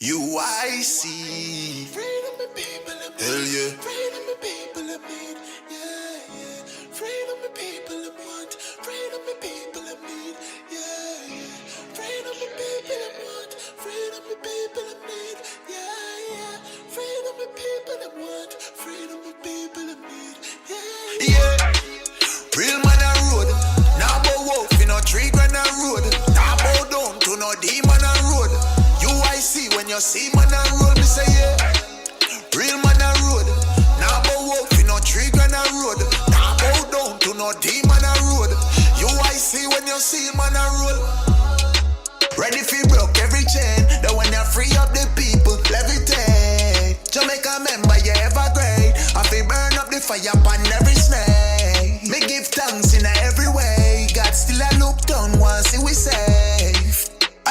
UIC. Freedom the people of need. Hell yeah. Freedom the people of need. Yeah, yeah. Freedom the people of want. Freedom the people of need. Yeah, yeah. Freedom the people of want. Freedom the people of need. Yeah, yeah. Freedom the people of want. Freedom the people of need. Yeah, yeah. Real man a road. Now bow wolf in a tree grand a road. Now bow down to no demon a road. UIC when you see man a road, me say yeah. Real man a road. Now bow wolf in a tree grand a road. Now bow down to no demon a road. UIC when you see man a road. Ready for broke every chain. The one that free up the people, levitate. Jamaica member, you ever great. I feel burn up the fire upon every snake. Me give thanks in every way. God still a look down once see we safe.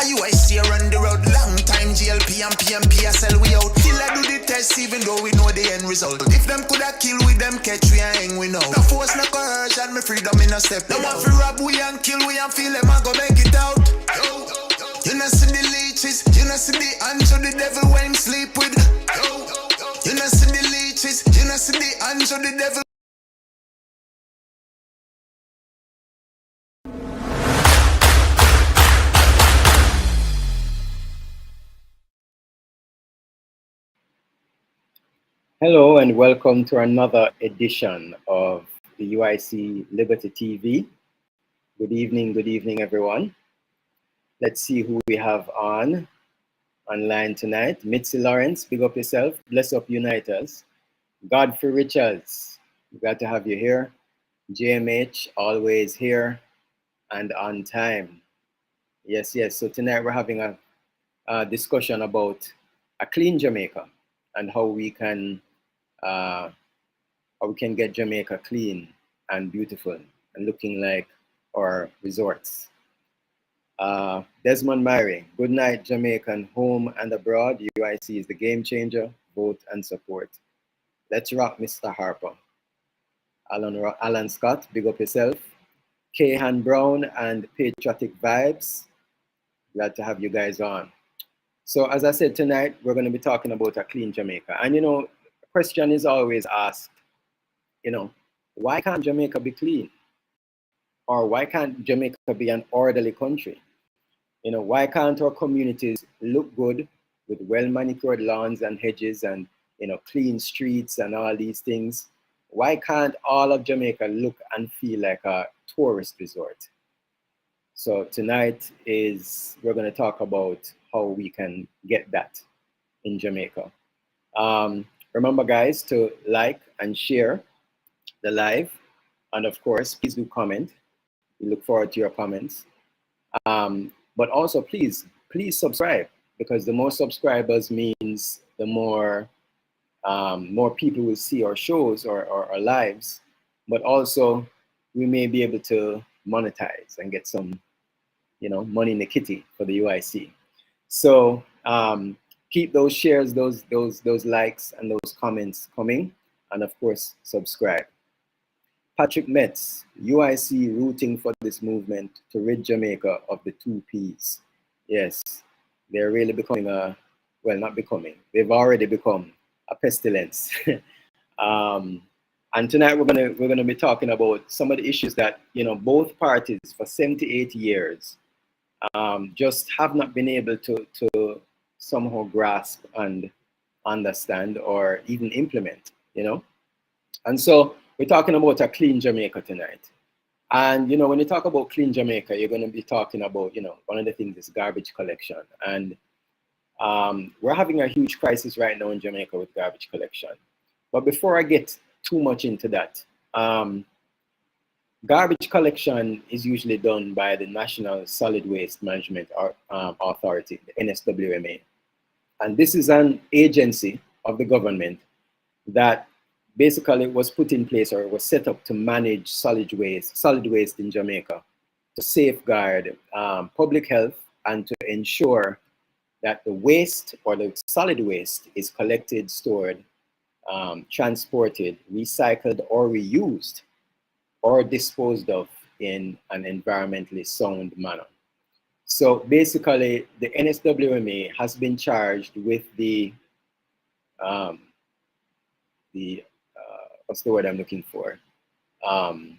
UIC run the road long time. GLP and PMP I sell we out. Till I do the test even though we know the end result. If them coulda kill with them catch we and hang we know. No force no coercion, me freedom in a step. No one fi rob we and kill we and feel them I go make it out. You know see the leeches, you know see the hands of the devil when him sleep with. You know see the leeches, you know see the hands of the devil. Hello and welcome to another edition of the UIC Liberty TV. Good evening everyone. Let's see who we have online tonight. Mitzi Lawrence, big up yourself. Bless up Uniters. Godfrey Richards, glad to have you here. JMH, always here and on time. Yes. So tonight we're having a discussion about a clean Jamaica and how we can get Jamaica clean and beautiful and looking like our resorts. Desmond Myrie, good night Jamaican, home and abroad. UIC is the game changer. Vote and support. Let's rock, Mr. Harper. Alan Scott, big up yourself. Kahan Brown and Patriotic Vibes. Glad to have you guys on. So as I said, tonight we're going to be talking about a clean Jamaica. And you know, the question is always asked, you know, why can't Jamaica be clean? Or why can't Jamaica be an orderly country? You know, why can't our communities look good with well-manicured lawns and hedges and, you know, clean streets and all these things? Why can't all of Jamaica look and feel like a tourist resort? So tonight we're going to talk about how we can get that in Jamaica. Remember guys to like and share the live, and of course please do comment. We look forward to your comments, but also please subscribe, because the more subscribers means the more people will see our shows or our lives, but also we may be able to monetize and get some, you know, money in the kitty for the UIC. So keep those shares, those likes and those comments coming, and of course subscribe. Patrick Metz, UIC rooting for this movement to rid Jamaica of the 2 Ps. Yes, they're really becoming they've already become a pestilence. And tonight we're gonna be talking about some of the issues that, you know, both parties for 78 years just have not been able to somehow grasp and understand or even implement, you know. And so we're talking about a clean Jamaica tonight. And, you know, when you talk about clean Jamaica, you're going to be talking about, you know, one of the things is garbage collection. And we're having a huge crisis right now in Jamaica with garbage collection. But before I get too much into that, garbage collection is usually done by the National Solid Waste Management Authority, the NSWMA. And this is an agency of the government that basically was put in place or was set up to manage solid waste in Jamaica, to safeguard public health and to ensure that the waste or the solid waste is collected, stored, transported, recycled or reused or disposed of in an environmentally sound manner. So basically, the NSWMA has been charged with um, what's the word I'm looking for? The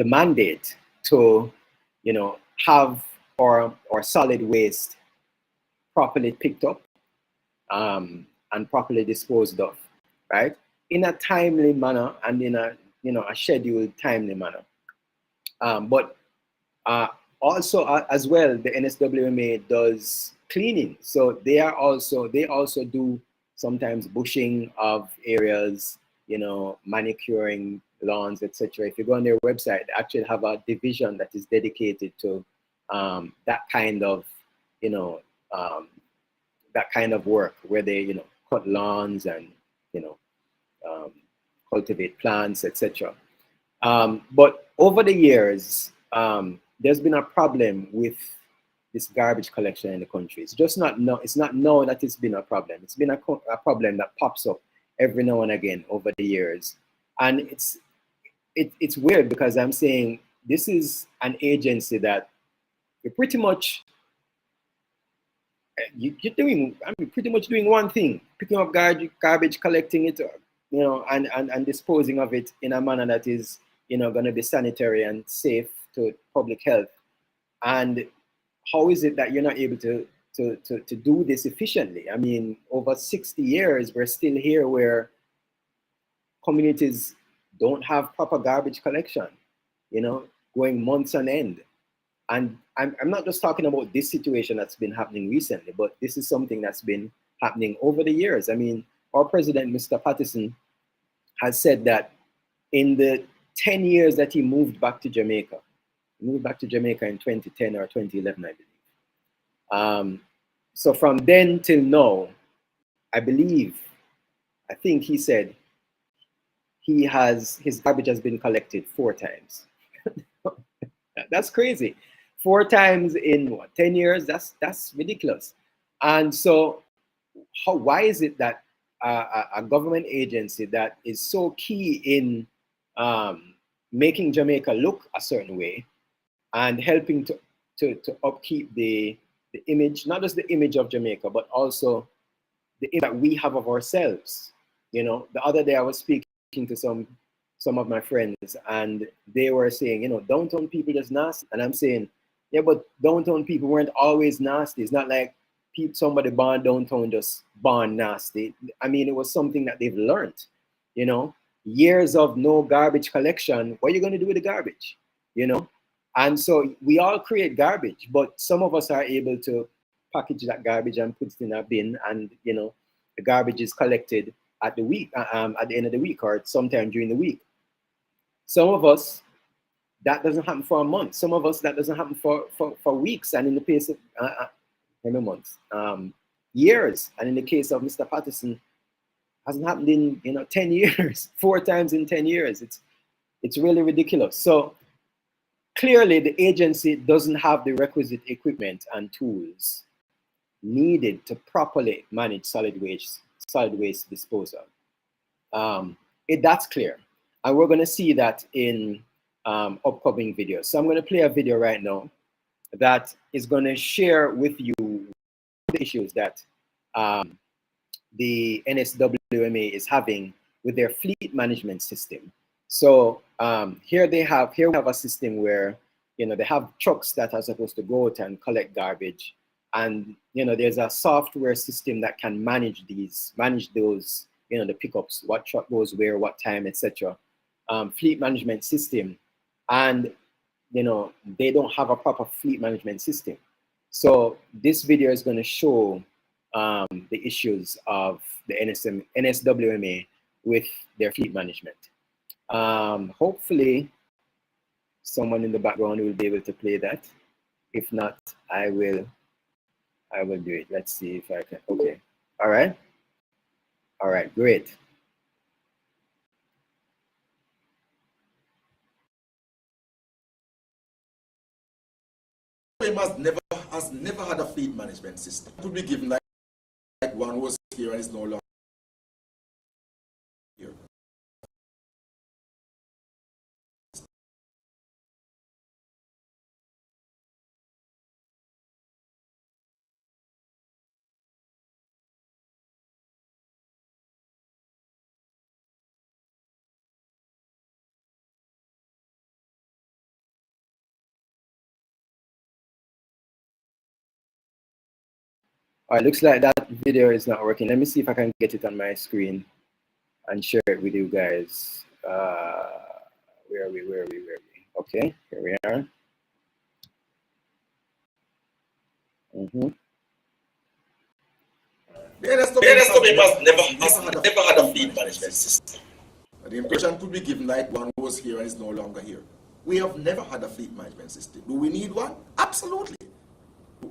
mandate to, have our solid waste properly picked up and properly disposed of, right? In a timely manner and in a scheduled timely manner. But also as well, the NSWMA does cleaning. So they also do sometimes bushing of areas, manicuring lawns, etc. If you go on their website, they actually have a division that is dedicated to that kind of, that kind of work where they, cut lawns and, cultivate plants, etc. But over the years, there's been a problem with this garbage collection in the country. It's just not it's not known that it's been a problem. It's been a problem that pops up every now and again over the years, and it's weird because I'm saying this is an agency that you're pretty much you're doing. I mean, pretty much doing one thing: picking up garbage, collecting it, and disposing of it in a manner that is, going to be sanitary and safe to public health. And how is it that you're not able to do this efficiently? I mean, over 60 years, we're still here where communities don't have proper garbage collection, going months on end. And I'm not just talking about this situation that's been happening recently, but this is something that's been happening over the years. I mean, our president, Mr. Patterson, has said that in the 10 years that he moved back to Jamaica, he moved back to Jamaica in 2010 or 2011, I believe. So from then till now, I think he said his garbage has been collected 4 times. That's crazy. 4 times in what, 10 years? That's ridiculous. And so why is it that a government agency that is so key in making Jamaica look a certain way and helping to upkeep the image, not just the image of Jamaica, but also the image that we have of ourselves? The other day I was speaking to some of my friends, and they were saying, downtown people just nasty. And I'm saying, yeah, but downtown people weren't always nasty. It's not like somebody born downtown just born nasty. I mean, it was something that they've learned, years of no garbage collection. What are you going to do with the garbage? And so we all create garbage, but some of us are able to package that garbage and put it in a bin, and the garbage is collected at the end of the week or sometime during the week. Some of us, that doesn't happen for a month. Some of us, that doesn't happen for weeks, and in the case of months, years. And in the case of Mr. Patterson, hasn't happened in 10 years, 4 times in 10 years. It's really ridiculous. So clearly, the agency doesn't have the requisite equipment and tools needed to properly manage solid waste disposal. That's clear. And we're going to see that in upcoming videos. So I'm going to play a video right now that is going to share with you the issues that the NSWMA is having with their fleet management system. So here we have a system where they have trucks that are supposed to go out and collect garbage, and there's a software system that can manage those the pickups, what truck goes where, what time, etc. Fleet management system, and they don't have a proper fleet management system. So this video is going to show the issues of the NSWMA with their fleet management. Hopefully someone in the background will be able to play that. If not, I will do it. Let's see if I can. Okay. All right, great. Has never had a fleet management system. Could be given like one was here and is no longer here. All right, looks like that video is not working. Let me see if I can get it on my screen and share it with you guys. Where are we? Okay, here we are. The NSW never had a fleet management system. The impression could be given like one was here and is no longer here. We have never had a fleet management system. Do we need one? Absolutely.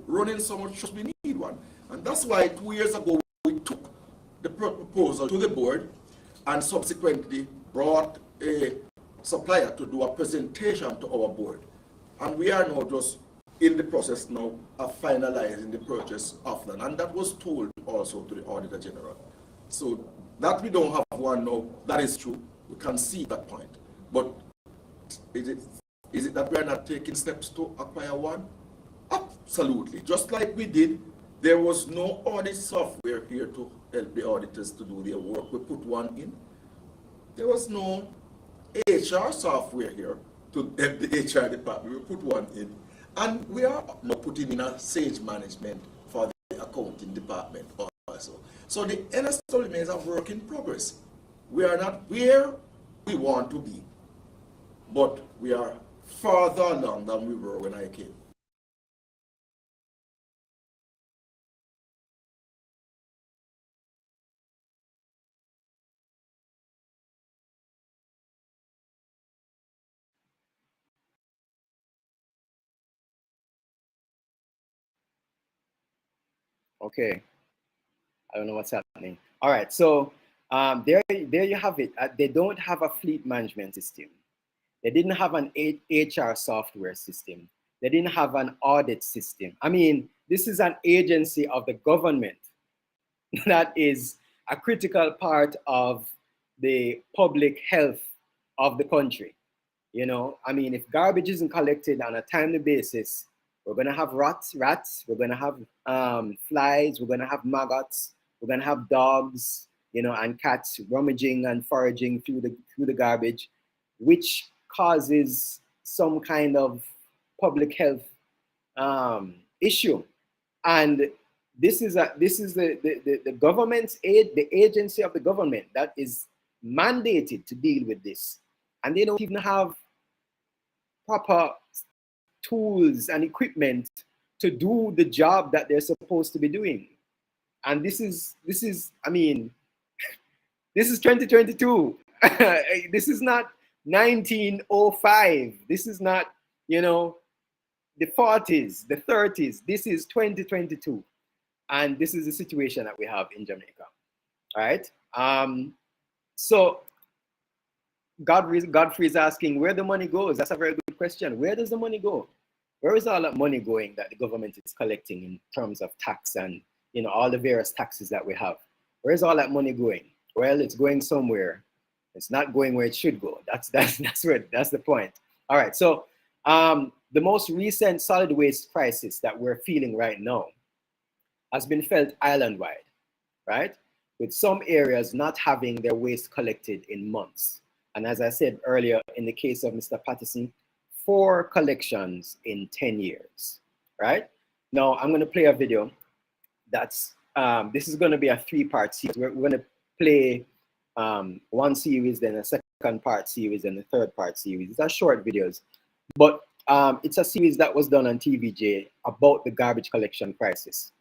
Running so much trust, we need one. And that's why 2 years ago we took the proposal to the board and subsequently brought a supplier to do a presentation to our board. And we are now just in the process now of finalizing the purchase of that. And that was told also to the Auditor General. So that we don't have one now, that is true. We can see that point. But is it that we are not taking steps to acquire one? Absolutely. Just like we did, there was no audit software here to help the auditors to do their work. We put one in. There was no HR software here to help the HR department. We put one in. And we are now putting in a Sage management for the accounting department also. So the NSW remains a work in progress. We are not where we want to be, but we are farther along than we were when I came. Okay, I don't know what's happening. All right, so there you have it. They don't have a fleet management system. They didn't have an HR software system. They didn't have an audit system. I mean, this is an agency of the government that is a critical part of the public health of the country. You know, I mean, if garbage isn't collected on a timely basis, we're gonna have rats, we're gonna have flies, we're gonna have maggots, we're gonna have dogs, you know, and cats rummaging and foraging through the garbage, which causes some kind of public health issue. And this is the government's the agency of the government that is mandated to deal with this, and they don't even have proper tools and equipment to do the job that they're supposed to be doing. And this is I mean, this is 2022. This is not 1905. This is not, you know, the 40s, the 30s. This is 2022. And this is the situation that we have in Jamaica. All right. So Godfrey is asking where the money goes. That's a very good question. Where does the money go? Where is all that money going that the government is collecting in terms of tax and, you know, all the various taxes that we have? Where is all that money going? Well, it's going somewhere. It's not going where it should go. That's the point. All right. So the most recent solid waste crisis that we're feeling right now has been felt island-wide, right? With some areas not having their waste collected in months. And as I said earlier, in the case of Mr. Patterson, 4 collections in 10 years, right? Now, I'm going to play a video that's, this is going to be a 3-part series. We're going to play one series, then a second part series, and a third part series. These are short videos, but it's a series that was done on TVJ about the garbage collection crisis.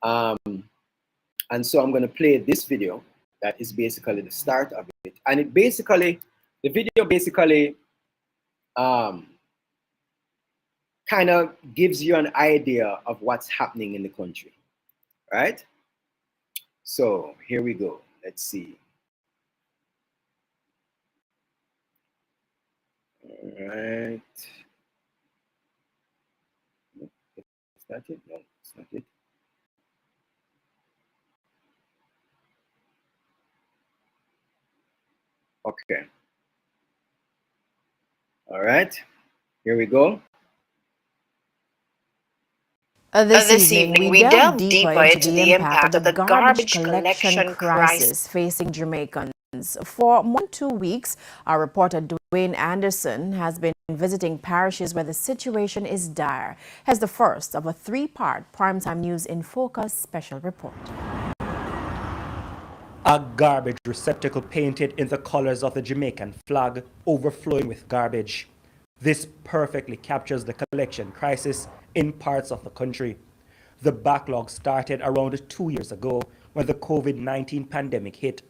And so I'm going to play this video that is basically the start of it. And it basically, the video basically kind of gives you an idea of what's happening in the country, right? So here we go. Let's see. All right. Is that it? No, it's not it. Okay. All right. Here we go. This evening, we delve deeper into the impact of the garbage collection crisis facing Jamaicans. For more than 2 weeks, our reporter Dwayne Anderson has been visiting parishes where the situation is dire. Here's the first of a 3-part Primetime News in Focus special report. A garbage receptacle painted in the colors of the Jamaican flag, overflowing with garbage. This perfectly captures the collection crisis in parts of the country. The backlog started around 2 years ago when the COVID-19 pandemic hit,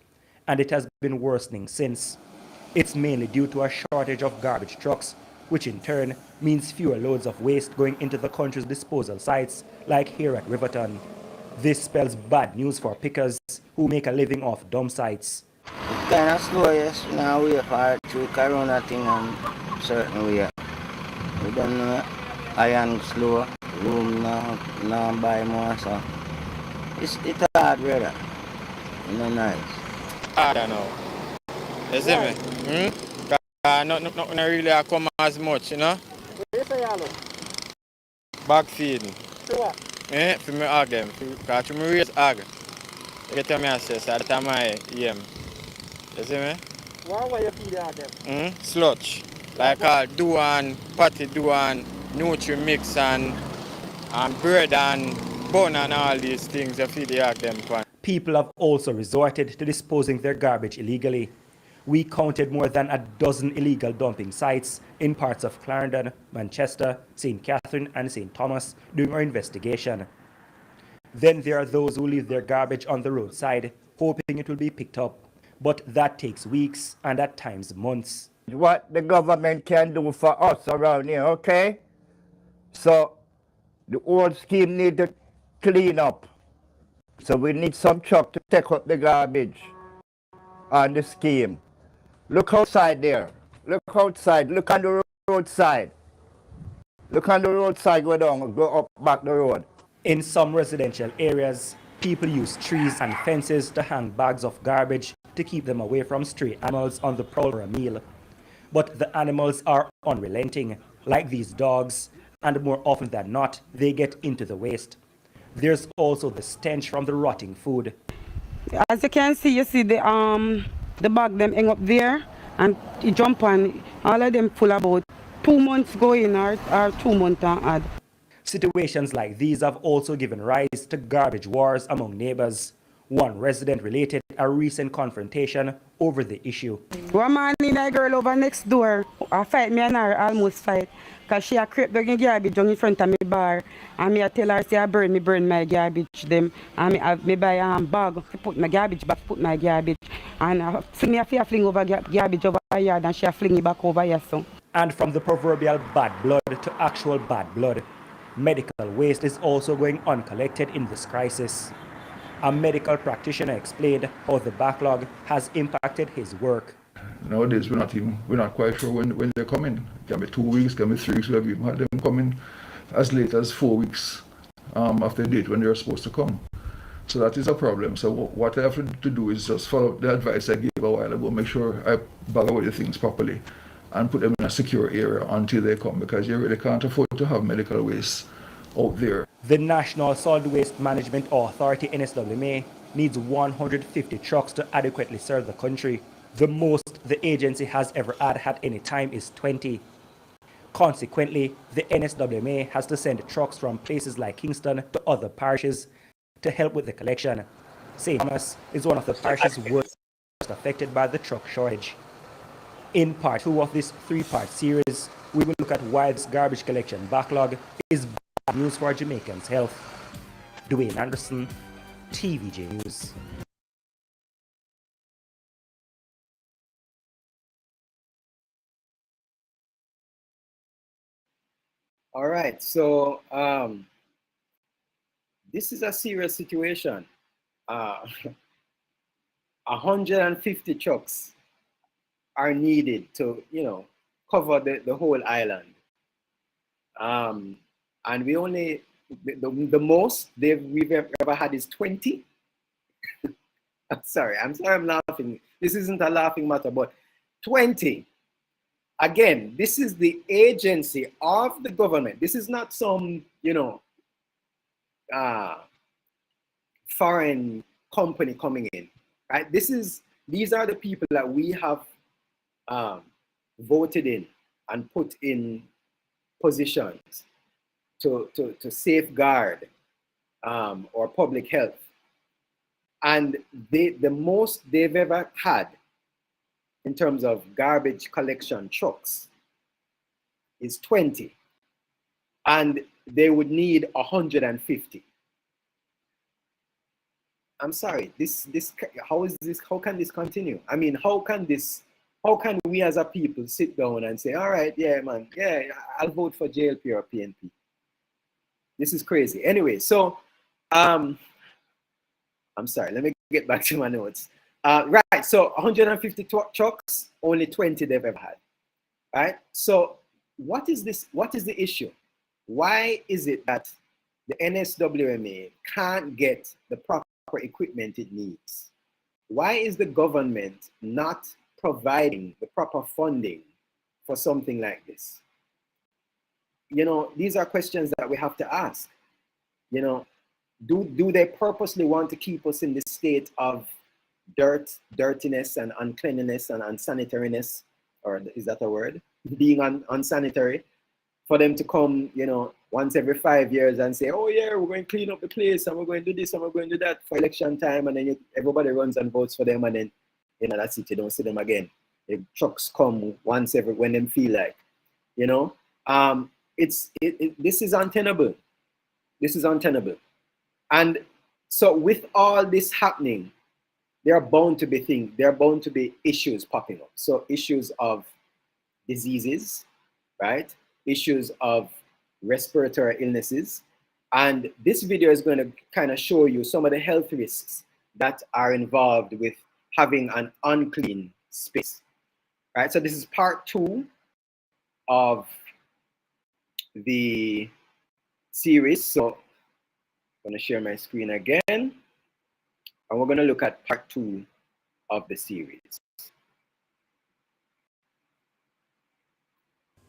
and it has been worsening since. It's mainly due to a shortage of garbage trucks, which in turn means fewer loads of waste going into the country's disposal sites, like here at Riverton. This spells bad news for pickers who make a living off dump sites. It's kind of slow, yes. Now we are through Corona thing and certain way. We don't know iron slow, room now buy more, so it's hard, brother. It's not nice. I don't know. You see me? Nothing really come as much, you know? What you say, Yalo? Bag feeding. So what? For me hog them. Because me raise hog. You get what I say, so that's my aim. You see me? Why you feed them? Sludge. Like Duan, patty Duan, Nutri Mix and bread and bun and all these things you feed the hog them. People have also resorted to disposing their garbage illegally. We counted more than a dozen illegal dumping sites in parts of Clarendon, Manchester, St. Catherine and St. Thomas during our investigation. Then there are those who leave their garbage on the roadside, hoping it will be picked up. But that takes weeks and at times months. What the government can do for us around here, okay? So the old scheme need to clean up. So we need some truck to take up the garbage on the scheme. Look outside there. Look outside. Look on the roadside. Look on the roadside, go down, go up back the road. In some residential areas, people use trees and fences to hang bags of garbage to keep them away from stray animals on the prowl for a meal. But the animals are unrelenting, like these dogs, and more often than not, they get into the waste. There's also the stench from the rotting food. As you can see, the bag them hang up there and you jump on. All of them full about 2 months going or 2 months and add. Situations like these have also given rise to garbage wars among neighbors. One resident related a recent confrontation over the issue. One morning, a girl over next door, I fight me and her, almost fight. Because she a creep down in garbage down in front of my bar. And me I tell her, say I burn my garbage them. And me buy a bag to put my garbage back, put my garbage. And me a fling over garbage over her yard and she a fling it back over here. So. And from the proverbial bad blood to actual bad blood, medical waste is also going uncollected in this crisis. A medical practitioner explained how the backlog has impacted his work. Nowadays, we're not quite sure when they're coming. It can be 2 weeks, can be 3 weeks. We have even had them coming as late as 4 weeks after the date when they're supposed to come. So that is a problem. So what I have to do is just follow the advice I gave a while ago, make sure I bag away the things properly and put them in a secure area until they come, because you really can't afford to have medical waste out there. The National Solid Waste Management Authority, NSWMA, needs 150 trucks to adequately serve the country. The most the agency has ever had at any time is 20. Consequently, the NSWMA has to send trucks from places like Kingston to other parishes to help with the collection. St. Thomas is one of the parishes worst affected by the truck shortage. In part 2 of this 3-part series, we will look at why this garbage collection backlog is bad news for Jamaicans' health. Dwayne Anderson, TVJ News. All right, so this is a serious situation. 150 trucks are needed to, cover the whole island. And we only, the most we've ever had is 20. I'm sorry I'm laughing. This isn't a laughing matter, but 20. Again, this is the agency of the government. This is not some, foreign company coming in, right? This is these are the people that we have voted in and put in positions to safeguard our public health. And the most they've ever had in terms of garbage collection trucks is 20. And they would need 150. I'm sorry, how can this continue? I mean, how can we as a people sit down and say, all right, yeah, man, yeah, I'll vote for JLP or PNP. This is crazy. Anyway, so, I'm sorry, let me get back to my notes. Right, so 150 trucks, only 20 they've ever had, right? So what is this? What is the issue? Why is it that the NSWMA can't get the proper equipment it needs? Why is the government not providing the proper funding for something like this? You know, these are questions that we have to ask. You know, do they purposely want to keep us in this state of dirtiness and uncleanliness and unsanitariness, or is that a word? Being unsanitary, for them to come, you know, once every 5 years and say, oh yeah, we're going to clean up the place and we're going to do this and we're going to do that for election time, and then everybody runs and votes for them, and then, you know, that's it, you don't see them again. The trucks come once every, when them feel like, you know. This is untenable. This is untenable. And so with all this happening, there are bound to be issues popping up. So issues of diseases, right? Issues of respiratory illnesses. And this video is going to kind of show you some of the health risks that are involved with having an unclean space, right? So this is part 2 of the series. So I'm going to share my screen again, and we're going to look at part 2 of the series.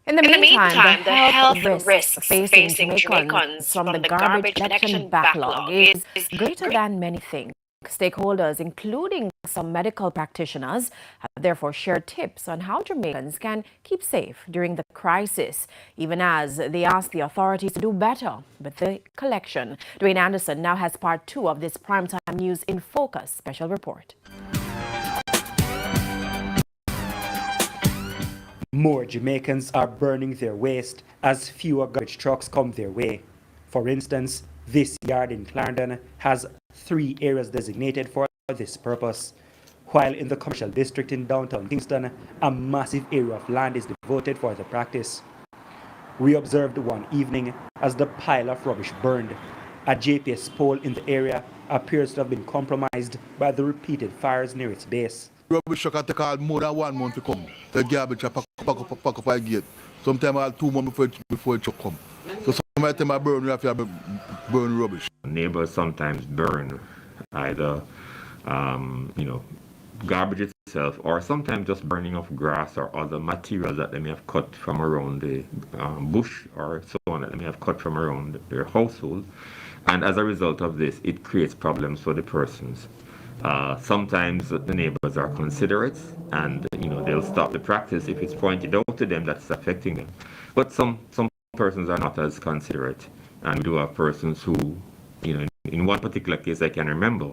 In the meantime, the health risks facing Jamaicans from the garbage collection backlog is greater than many think. Stakeholders, including some medical practitioners, have therefore shared tips on how Jamaicans can keep safe during the crisis, even as they ask the authorities to do better with the collection. Dwayne Anderson now has part 2 of this Primetime News in Focus special report. More Jamaicans are burning their waste as fewer garbage trucks come their way. For instance, this yard in Clarendon has 3 areas designated for this purpose, while in the commercial district in downtown Kingston, a massive area of land is devoted for the practice. We observed one evening as the pile of rubbish burned. A JPS pole in the area appears to have been compromised by the repeated fires near its base. Rubbish truck take all more than 1 month to come. The garbage truck pack up a gate. Sometimes all 2 months before it truck come. So some time I burn, we have to burn rubbish. Neighbors sometimes burn either, garbage itself, or sometimes just burning of grass or other materials that they may have cut from around the bush or so on that they may have cut from around their household. And as a result of this, it creates problems for the persons. Sometimes the neighbors are considerate and they'll stop the practice if it's pointed out to them that's affecting them. But some persons are not as considerate, and we do have persons who, in one particular case I can remember,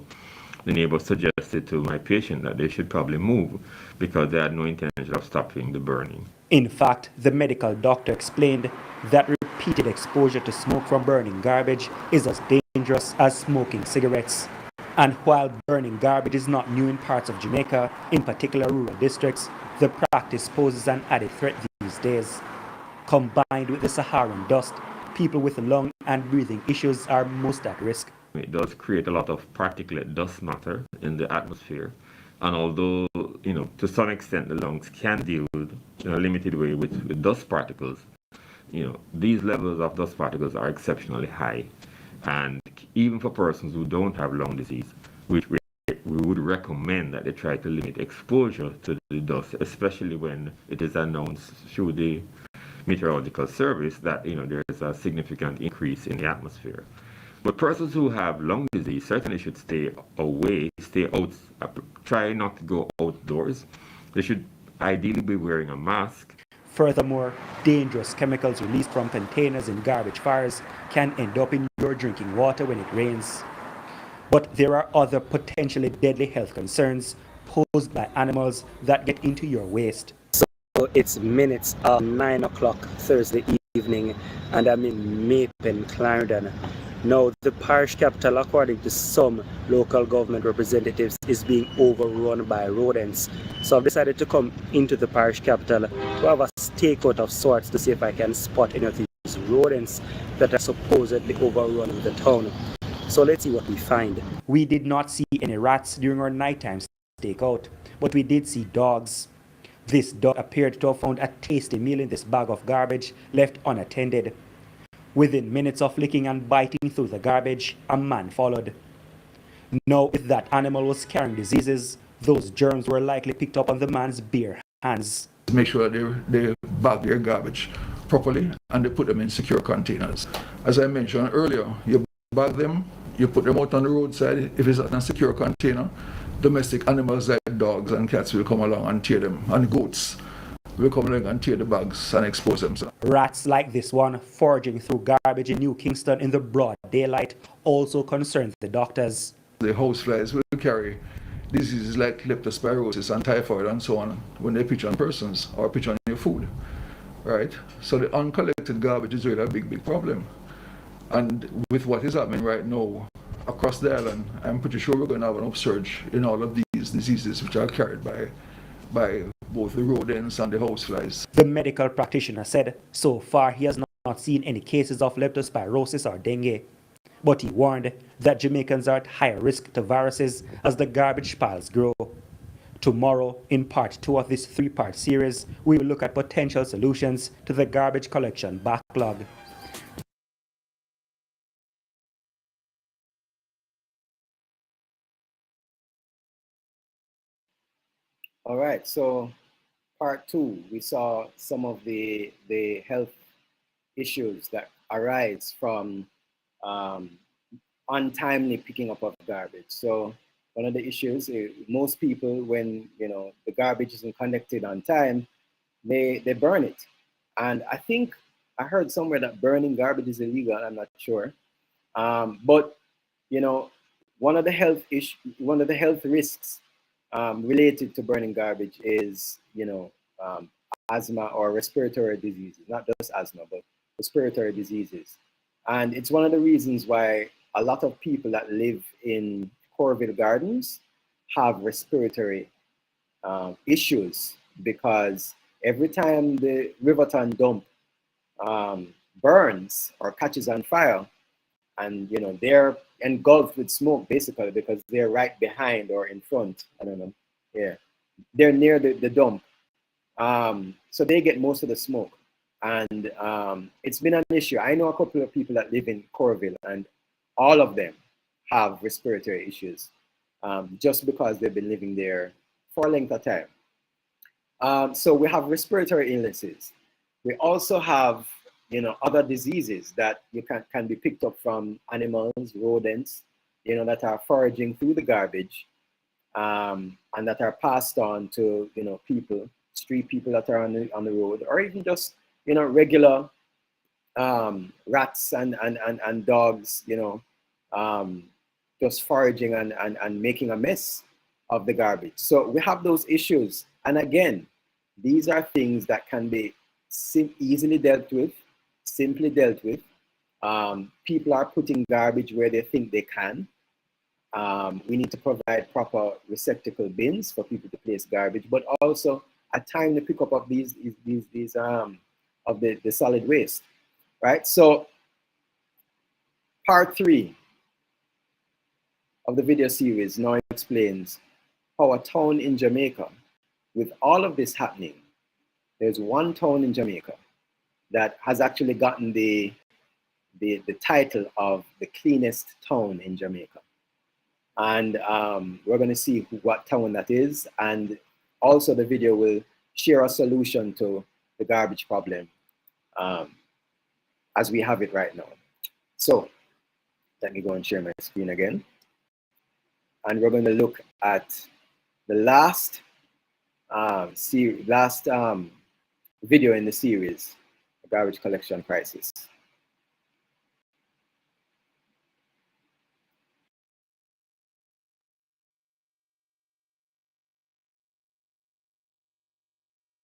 the neighbor suggested to my patient that they should probably move because they had no intention of stopping the burning. In fact, the medical doctor explained that repeated exposure to smoke from burning garbage is as dangerous as smoking cigarettes. And while burning garbage is not new in parts of Jamaica, in particular rural districts, the practice poses an added threat these days. Combined with the Saharan dust, people with lung and breathing issues are most at risk. It does create a lot of particulate dust matter in the atmosphere. And although, to some extent the lungs can deal with, in a limited way with dust particles, these levels of dust particles are exceptionally high. And even for persons who don't have lung disease, which we would recommend that they try to limit exposure to the dust, especially when it is announced through the meteorological service that there is a significant increase in the atmosphere. But persons who have lung disease certainly should stay away, stay out, try not to go outdoors. They should ideally be wearing a mask. Furthermore, dangerous chemicals released from containers in garbage fires can end up in your drinking water when it rains. But there are other potentially deadly health concerns posed by animals that get into your waste. So it's minutes of 9 o'clock Thursday evening, and I'm in Mapen, Clarendon. Now, the parish capital, according to some local government representatives, is being overrun by rodents. So I've decided to come into the parish capital to have a stakeout of sorts to see if I can spot any of these rodents that are supposedly overrunning the town. So let's see what we find. We did not see any rats during our nighttime stakeout, but we did see dogs. This dog appeared to have found a tasty meal in this bag of garbage left unattended. Within minutes of licking and biting through the garbage, a man followed. Now, if that animal was carrying diseases, those germs were likely picked up on the man's bare hands. Make sure they bag their garbage properly and they put them in secure containers. As I mentioned earlier, you bag them, you put them out on the roadside. If it's not in a secure container, domestic animals like dogs and cats will come along and tear them, and goats will come along and tear the bags and expose themselves. Rats like this one foraging through garbage in New Kingston in the broad daylight also concerns the doctors. The houseflies will carry diseases like leptospirosis and typhoid and so on when they pitch on persons or pitch on your food, right? So the uncollected garbage is really a big problem. And with what is happening right now across the island, I'm pretty sure we're going to have an upsurge in all of these diseases which are carried by both the rodents and the houseflies. The medical practitioner said so far he has not seen any cases of leptospirosis or dengue, but he warned that Jamaicans are at higher risk to viruses as the garbage piles grow. Tomorrow, in part 2 of this 3-part series, we will look at potential solutions to the garbage collection backlog. All right, so part 2, we saw some of the health issues that arise from untimely picking up of garbage. So one of the issues, most people, when the garbage isn't collected on time, they burn it. And I think I heard somewhere that burning garbage is illegal. I'm not sure, but one of the health risks related to burning garbage is, asthma or respiratory diseases, not just asthma, but respiratory diseases. And it's one of the reasons why a lot of people that live in Corville Gardens have respiratory issues, because every time the Riverton dump burns or catches on fire, and they're engulfed with smoke basically because they're right behind or in front, I don't know, yeah, they're near the dump, so they get most of the smoke. And it's been an issue. I know a couple of people that live in Corville, and all of them have respiratory issues, just because they've been living there for a length of time. So we have respiratory illnesses. We also have other diseases that can be picked up from animals, rodents, that are foraging through the garbage, and that are passed on to people, street people that are on the road, or even just regular rats and dogs, just foraging and making a mess of the garbage. So we have those issues, and again, these are things that can be easily dealt with, simply dealt with. People are putting garbage where they think they can. We need to provide proper receptacle bins for people to place garbage, but also a time to pick up of these of the solid waste, right? So part 3 of the video series now explains how a town in Jamaica, with all of this happening, there's one town in Jamaica that has actually gotten the title of the cleanest town in Jamaica. And we're going to see what town that is, and also the video will share a solution to the garbage problem as we have it right now. So Let me go and share my screen again. And we're going to look at the last video in the series, the garbage collection crisis.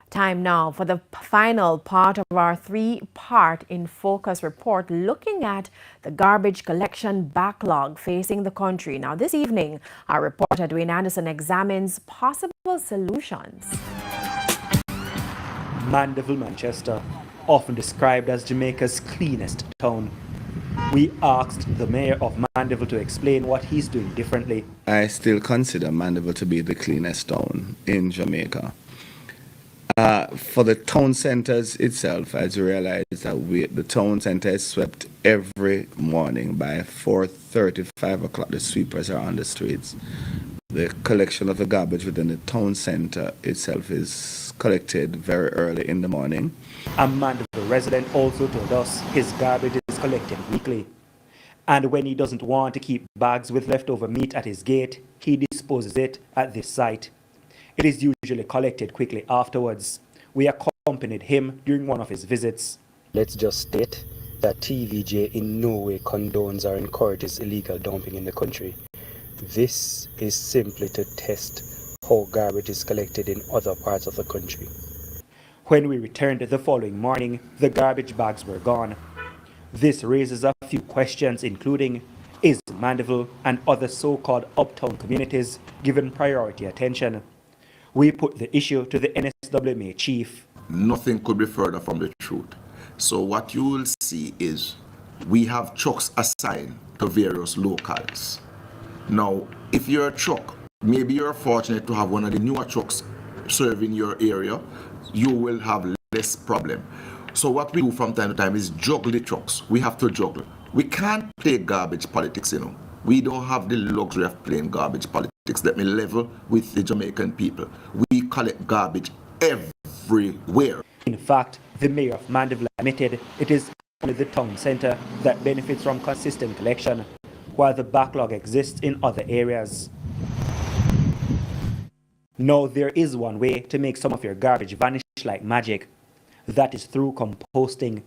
Time now for the final part of our three-part In Focus report, looking at the garbage collection backlog facing the country. Now, this evening, our reporter Dwayne Anderson examines possible solutions. Mandeville, Manchester, often described as Jamaica's cleanest town. We asked the mayor of Mandeville to explain what he's doing differently. I still consider Mandeville to be the cleanest town in Jamaica. For the town centers itself, as you realize that the town center is swept every morning by 4:30, 5 o'clock. The sweepers are on the streets. The collection of the garbage within the town center itself is collected very early in the morning. A Mandeville resident also told us his garbage is collected weekly. And when he doesn't want to keep bags with leftover meat at his gate, he disposes it at this site. It is usually collected quickly afterwards. We accompanied him during one of his visits. Let's just state that TVJ in no way condones or encourages illegal dumping in the country. This is simply to test how garbage is collected in other parts of the country. When we returned the following morning, the garbage bags were gone. This raises a few questions, including, is Mandeville and other so-called uptown communities given priority attention? We put the issue to the NSWMA chief. Nothing could be further from the truth. So what you will see is we have trucks assigned to various locals. Now, if you're a truck, maybe you're fortunate to have one of the newer trucks serving your area, you will have less problem. So what we do from time to time is juggle the trucks. We have to juggle. We can't play garbage politics, you know. We don't have the luxury of playing garbage politics. Let me level with the Jamaican people. We collect garbage everywhere. In fact, the mayor of Mandeville admitted it is only the town centre that benefits from consistent collection, while the backlog exists in other areas. Now, there is one way to make some of your garbage vanish like magic. That is through composting.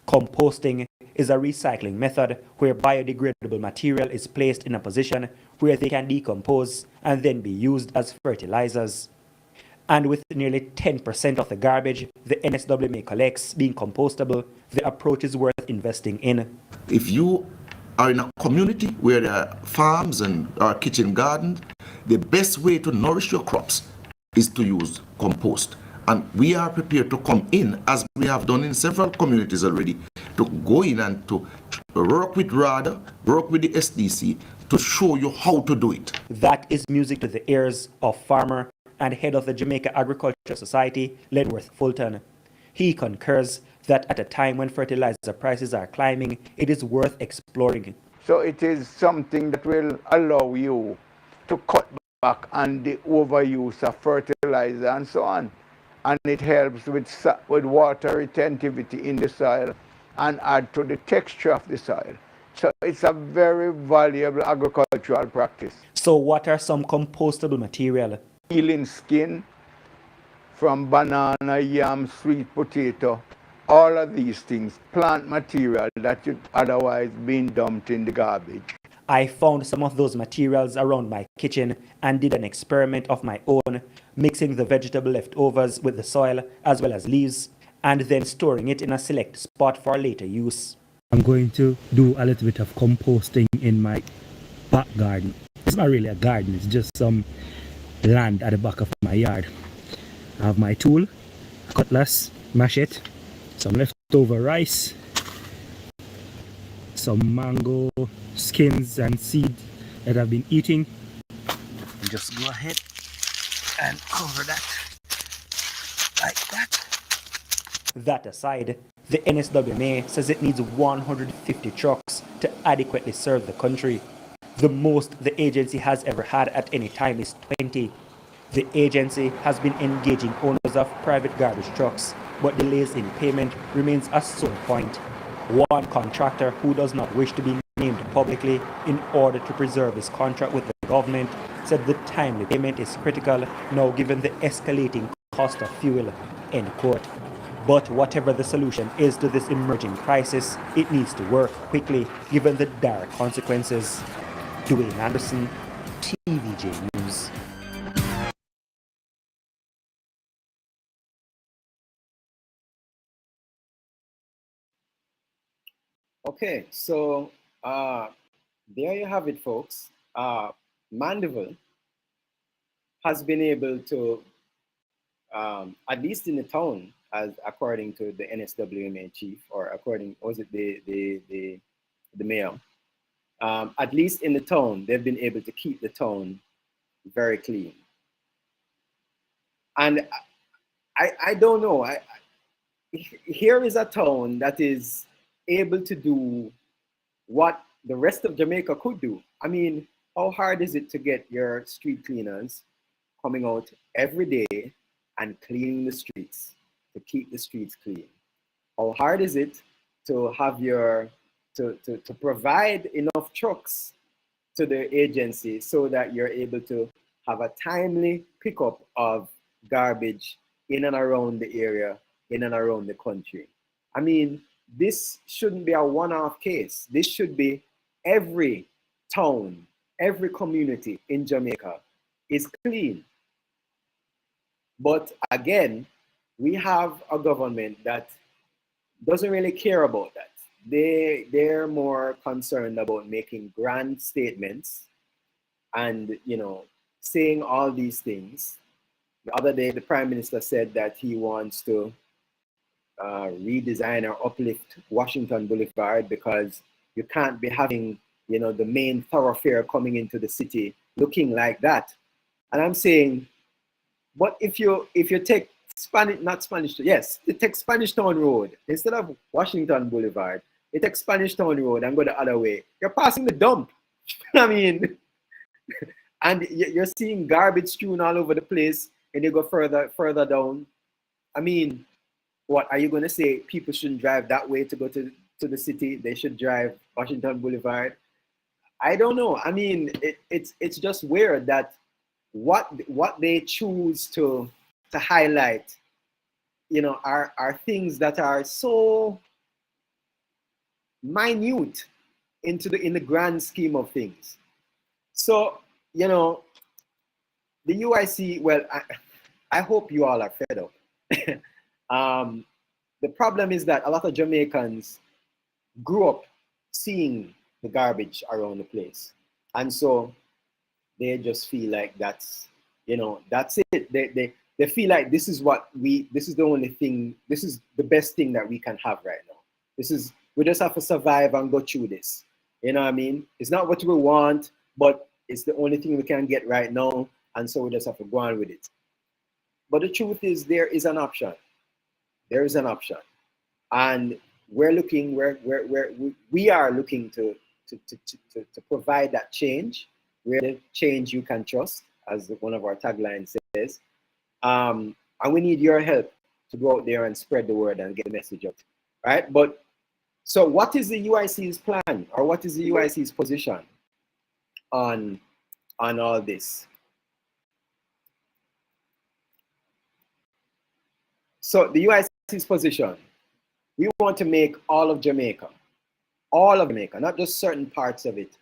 Composting is a recycling method where biodegradable material is placed in a position where they can decompose and then be used as fertilizers. And with nearly 10% of the garbage the NSWMA collects being compostable, the approach is worth investing in. If you are in a community where there are farms and kitchen gardens, the best way to nourish your crops is to use compost. And we are prepared to come in, as we have done in several communities already, to go in and to work with RADA, work with the SDC, to show you how to do it. That is music to the ears of farmer and head of the Jamaica Agriculture Society, Ledworth Fulton. He concurs that at a time when fertilizer prices are climbing, it is worth exploring. So it is something that will allow you to cut back on the overuse of fertilizer and so on. And it helps with water retentivity in the soil and add to the texture of the soil. So it's a very valuable agricultural practice. So what are some compostable material? Peeling skin from banana, yam, sweet potato, all of these things, plant material that would otherwise been dumped in the garbage. I found some of those materials around my kitchen and did an experiment of my own, mixing the vegetable leftovers with the soil as well as leaves, and then storing it in a select spot for later use. I'm going to do a little bit of composting in my back garden. It's not really a garden, it's just some land at the back of my yard. I have my tool, a cutlass, machete, some leftover rice, some mango skins and seeds that I've been eating. And just go ahead and cover that like that. That aside, the NSWMA says it needs 150 trucks to adequately serve the country. The most the agency has ever had at any time is 20. The agency has been engaging owners of private garbage trucks, but delays in payment remains a sore point. One contractor who does not wish to be named publicly in order to preserve his contract with the government, said the timely payment is critical now given the escalating cost of fuel, end quote. But whatever the solution is to this emerging crisis, it needs to work quickly given the dire consequences. Dwayne Anderson, TVJ News. Okay, so there you have it, folks. Mandeville has been able to, at least in the town, as according to the NSWMA chief, or according, was it the mayor, at least in the town, they've been able to keep the town very clean. And I don't know, here is a town that is able to do what the rest of Jamaica could do. I mean, how hard is it to get your street cleaners coming out every day and cleaning the streets, to keep the streets clean? How hard is it to have to provide enough trucks to the agency so that you're able to have a timely pickup of garbage in and around the area, in and around the country? I mean, this shouldn't be a one-off case. This should be every town, every community in Jamaica is clean. But again, we have a government that doesn't really care about that. They're more concerned about making grand statements and, you know, saying all these things. The other day, the Prime Minister said that he wants to redesign or uplift Washington Boulevard because you can't be having, you know, the main thoroughfare coming into the city looking like that. And I'm saying, but if you take you take Spanish Town Road instead of Washington Boulevard, you take Spanish Town Road and go the other way, you're passing the dump. I mean, and you're seeing garbage strewn all over the place, and you go further down. I mean, what are you going to say? People shouldn't drive that way to go to the city. They should drive Washington Boulevard. I don't know. I mean, it's just weird that what they choose to highlight, you know, are things that are so minute in the grand scheme of things. So, you know, the UIC, well, I hope you all are fed up. The problem is that a lot of Jamaicans grew up seeing the garbage around the place. And so they just feel like that's, you know, that's it. They feel like this is the only thing, this is the best thing that we can have right now. We just have to survive and go through this. You know what I mean? It's not what we want, but it's the only thing we can get right now. And so we just have to go on with it. But the truth is, there is an option. There is an option. And we are looking to provide that change. We're the change you can trust, as one of our taglines says. And we need your help to go out there and spread the word and get the message out, right? But so what is the UIC's plan, or what is the UIC's position on all this? So the UIC's position, we want to make all of Jamaica, not just certain parts of it,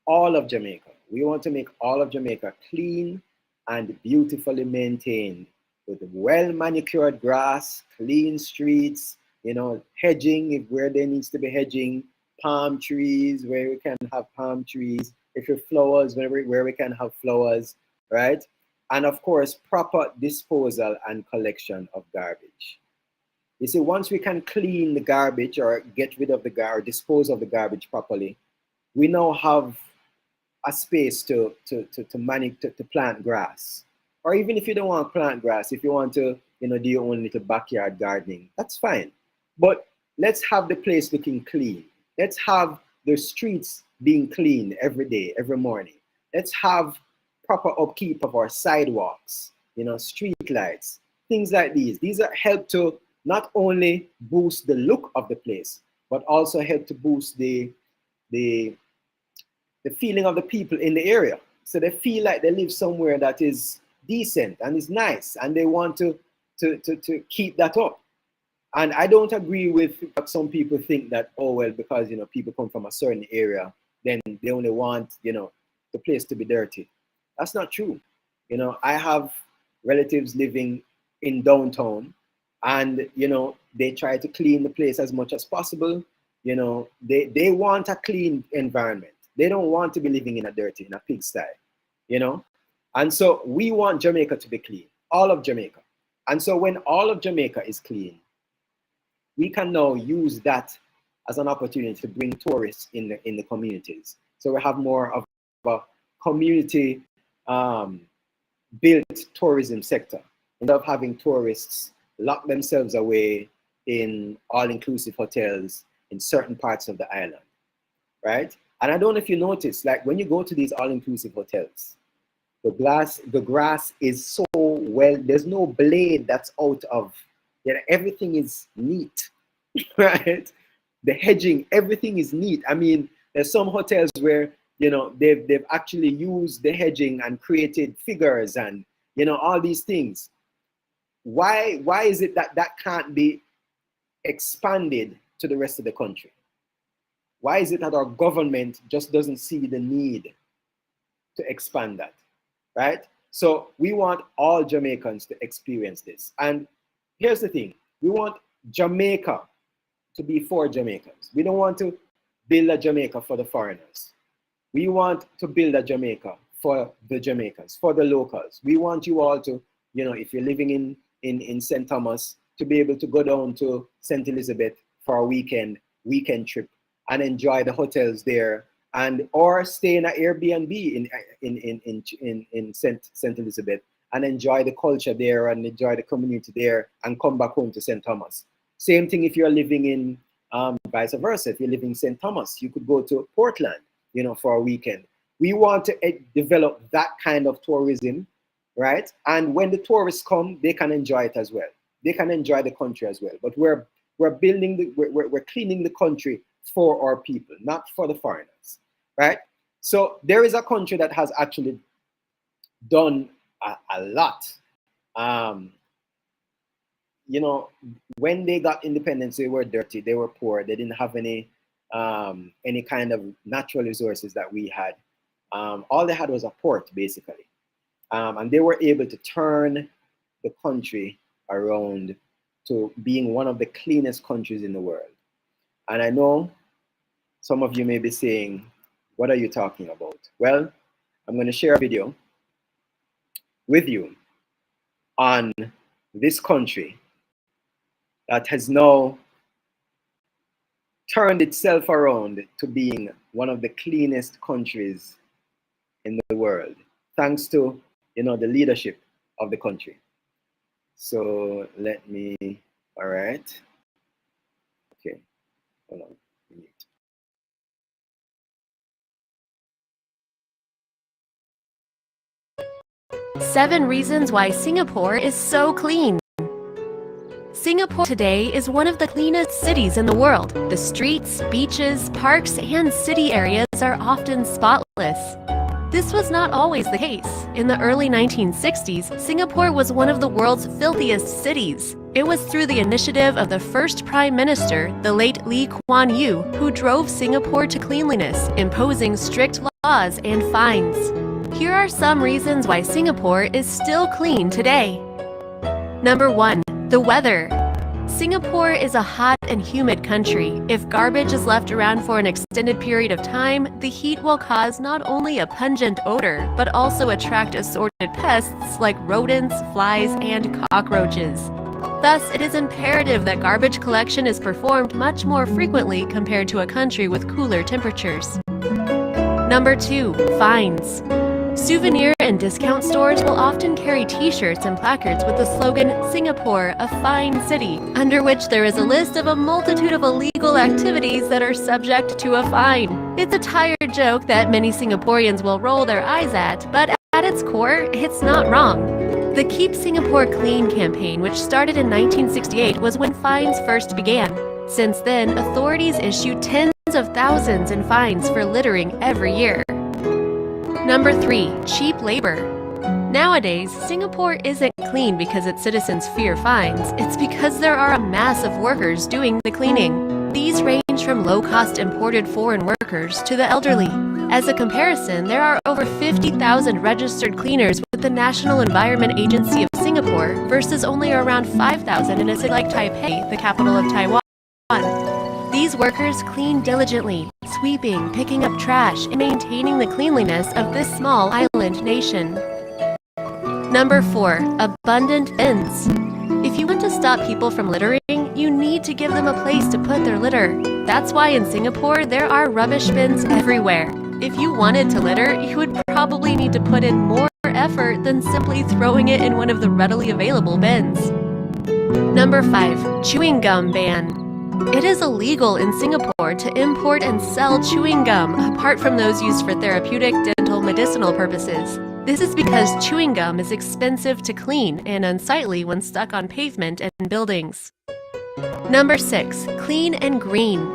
all of Jamaica. We want to make all of Jamaica clean and beautifully maintained, with well manicured grass, clean streets, you know, hedging where there needs to be hedging, palm trees where we can have palm trees, if you're flowers, where we can have flowers, right? And of course, proper disposal and collection of garbage. You see, once we can clean the garbage or get rid of the garbage, dispose of the garbage properly, we now have a space to plant grass. Or even if you don't want to plant grass, if you want to, you know, do your own little backyard gardening, that's fine. But let's have the place looking clean. Let's have the streets being clean every day, every morning. Let's have proper upkeep of our sidewalks, you know, street lights, things like these. These are help to not only boost the look of the place, but also help to boost the the feeling of the people in the area. So they feel like they live somewhere that is decent and is nice, and they want to keep that up. And I don't agree with what some people think that, oh, well, because, you know, people come from a certain area, then they only want, you know, the place to be dirty. That's not true. You know, I have relatives living in downtown, and, you know, they try to clean the place as much as possible. You know, they want a clean environment. They don't want to be living in a pigsty, you know? And so we want Jamaica to be clean, all of Jamaica. And so when all of Jamaica is clean, we can now use that as an opportunity to bring tourists in the communities. So we have more of a community built tourism sector, instead of having tourists lock themselves away in all-inclusive hotels in certain parts of the island, right? And I don't know if you notice, like when you go to these all-inclusive hotels, the grass is so well, there's no blade that's out of, you know, everything is neat, right? The hedging, everything is neat. I mean, there's some hotels where, you know, they've actually used the hedging and created figures and, you know, all these things. Why is it that that can't be expanded to the rest of the country? Why is it that our government just doesn't see the need to expand that, right? So we want all Jamaicans to experience this. And here's the thing, we want Jamaica to be for Jamaicans. We don't want to build a Jamaica for the foreigners. We want to build a Jamaica for the Jamaicans, for the locals. We want you all to, you know, if you're living in St. Thomas, to be able to go down to St. Elizabeth for a weekend trip and enjoy the hotels there, and or stay in an Airbnb in St. Elizabeth and enjoy the culture there and enjoy the community there and come back home to St. Thomas. Same thing if you're living in vice versa. If you're living in St. Thomas, you could go to Portland, you know, for a weekend. We want to develop that kind of tourism, right? And when the tourists come, they can enjoy it as well. They can enjoy the country as well. But we're building we're cleaning the country for our people, not for the foreigners, right? So there is a country that has actually done a lot. You know, when they got independence, they were dirty, they were poor, they didn't have any kind of natural resources that we had. All they had was a port, basically. And they were able to turn the country around to being one of the cleanest countries in the world. And I know some of you may be saying, what are you talking about? Well, I'm going to share a video with you on this country that has now turned itself around to being one of the cleanest countries in the world, thanks to, you know, the leadership of the country. So let me, all right. Okay, hold on. 7 reasons why Singapore is so clean. Singapore today is one of the cleanest cities in the world. The streets, beaches, parks, and city areas are often spotless. This was not always the case. In the early 1960s, Singapore was one of the world's filthiest cities. It was through the initiative of the first Prime Minister, the late Lee Kuan Yew, who drove Singapore to cleanliness, imposing strict laws and fines. Here are some reasons why Singapore is still clean today. Number 1. The weather. Singapore is a hot and humid country. If garbage is left around for an extended period of time, the heat will cause not only a pungent odor, but also attract assorted pests like rodents, flies, and cockroaches. Thus, it is imperative that garbage collection is performed much more frequently compared to a country with cooler temperatures. Number 2. Fines. Souvenir and discount stores will often carry t-shirts and placards with the slogan, "Singapore, a fine city," under which there is a list of a multitude of illegal activities that are subject to a fine. It's a tired joke that many Singaporeans will roll their eyes at, but at its core, it's not wrong. The Keep Singapore Clean campaign, which started in 1968, was when fines first began. Since then, authorities issue tens of thousands in fines for littering every year. Number 3. Cheap labor. Nowadays, Singapore isn't clean because its citizens fear fines. It's because there are a mass of workers doing the cleaning. These range from low-cost imported foreign workers to the elderly. As a comparison, there are over 50,000 registered cleaners with the National Environment Agency of Singapore versus only around 5,000 in a city like Taipei, the capital of Taiwan. These workers clean diligently, sweeping, picking up trash, and maintaining the cleanliness of this small island nation. Number 4. Abundant bins. If you want to stop people from littering, you need to give them a place to put their litter. That's why in Singapore, there are rubbish bins everywhere. If you wanted to litter, you would probably need to put in more effort than simply throwing it in one of the readily available bins. Number 5. Chewing gum ban. It is illegal in Singapore to import and sell chewing gum, apart from those used for therapeutic, dental, medicinal purposes. This is because chewing gum is expensive to clean and unsightly when stuck on pavement and buildings. Number 6. Clean and green.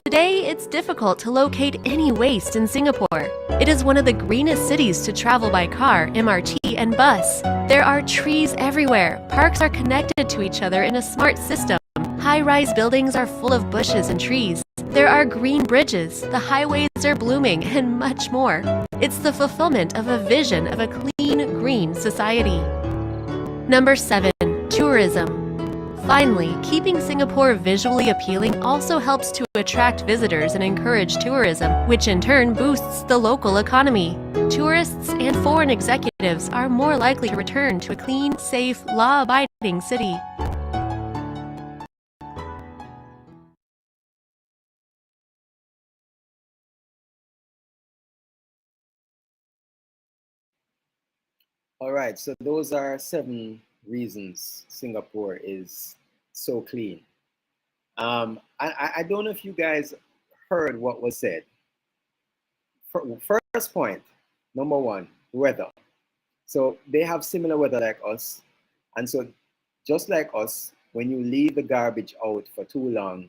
Today, it's difficult to locate any waste in Singapore. It is one of the greenest cities to travel by car, MRT, and bus. There are trees everywhere. Parks are connected to each other in a smart system. High-rise buildings are full of bushes and trees. There are green bridges, the highways are blooming, and much more. It's the fulfillment of a vision of a clean, green society. Number 7. Tourism. Finally, keeping Singapore visually appealing also helps to attract visitors and encourage tourism, which in turn boosts the local economy. Tourists and foreign executives are more likely to return to a clean, safe, law-abiding city. All right, so those are 7 reasons Singapore is so clean. I don't know if you guys heard what was said. First point, number 1, weather. So they have similar weather like us. And so just like us, when you leave the garbage out for too long,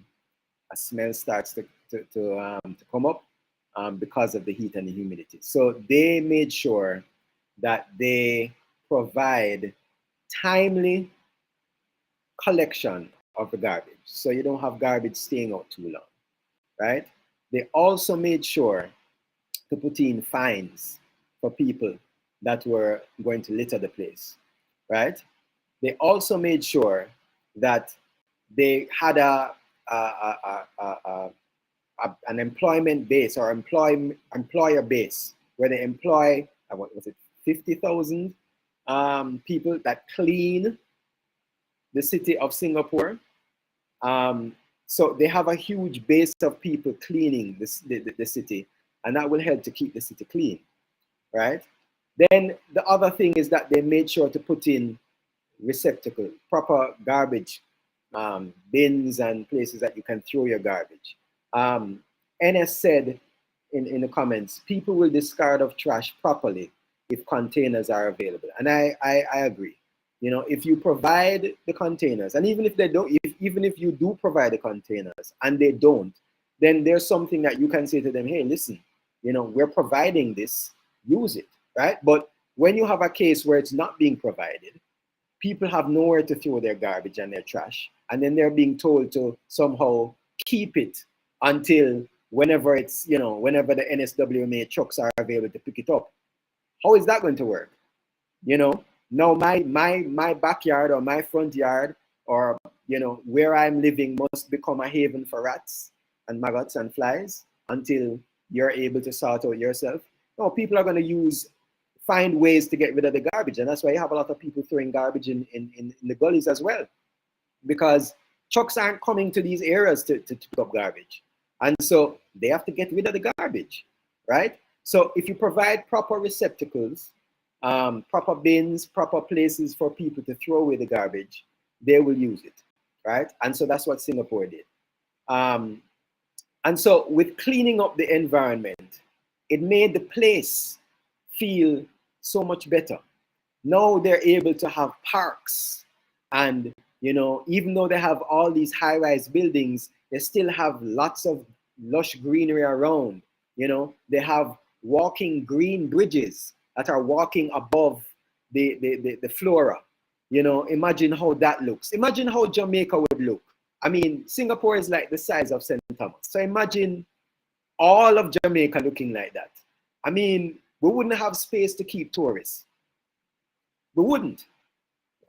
a smell starts to come up because of the heat and the humidity. So they made sure that they provide timely collection of the garbage, so you don't have garbage staying out too long, right? They also made sure to put in fines for people that were going to litter the place, right? They also made sure that they had an employment base or employer base where they employ, what was it, 50,000 people that clean the city of Singapore. So they have a huge base of people cleaning the city, and that will help to keep the city clean, right? Then the other thing is that they made sure to put in receptacles, proper garbage bins and places that you can throw your garbage. NS said in the comments, people will discard of trash properly if containers are available. And I agree. You know, if you provide the containers, and even if they don't, even if you do provide the containers and they don't, then there's something that you can say to them, hey, listen, you know, we're providing this, use it, right? But when you have a case where it's not being provided, people have nowhere to throw their garbage and their trash, and then they're being told to somehow keep it until whenever it's, you know, whenever the NSWMA trucks are available to pick it up. How is that going to work? You know, now my backyard or my front yard or, you know, where I'm living must become a haven for rats and maggots and flies until you're able to sort out yourself. No, people are going to find ways to get rid of the garbage. And that's why you have a lot of people throwing garbage in the gullies as well, because trucks aren't coming to these areas to pick up garbage. And so they have to get rid of the garbage, right? So if you provide proper receptacles, proper bins, proper places for people to throw away the garbage, they will use it, right? And so that's what Singapore did. And so with cleaning up the environment, it made the place feel so much better. Now they're able to have parks, and, you know, even though they have all these high-rise buildings, They still have lots of lush greenery around. You know, they have walking green bridges that are walking above the flora. You know, imagine how that looks. Imagine how Jamaica would look. I mean, Singapore is like the size of St. Thomas. So imagine all of Jamaica looking like that. I mean, we wouldn't have space to keep tourists. We wouldn't.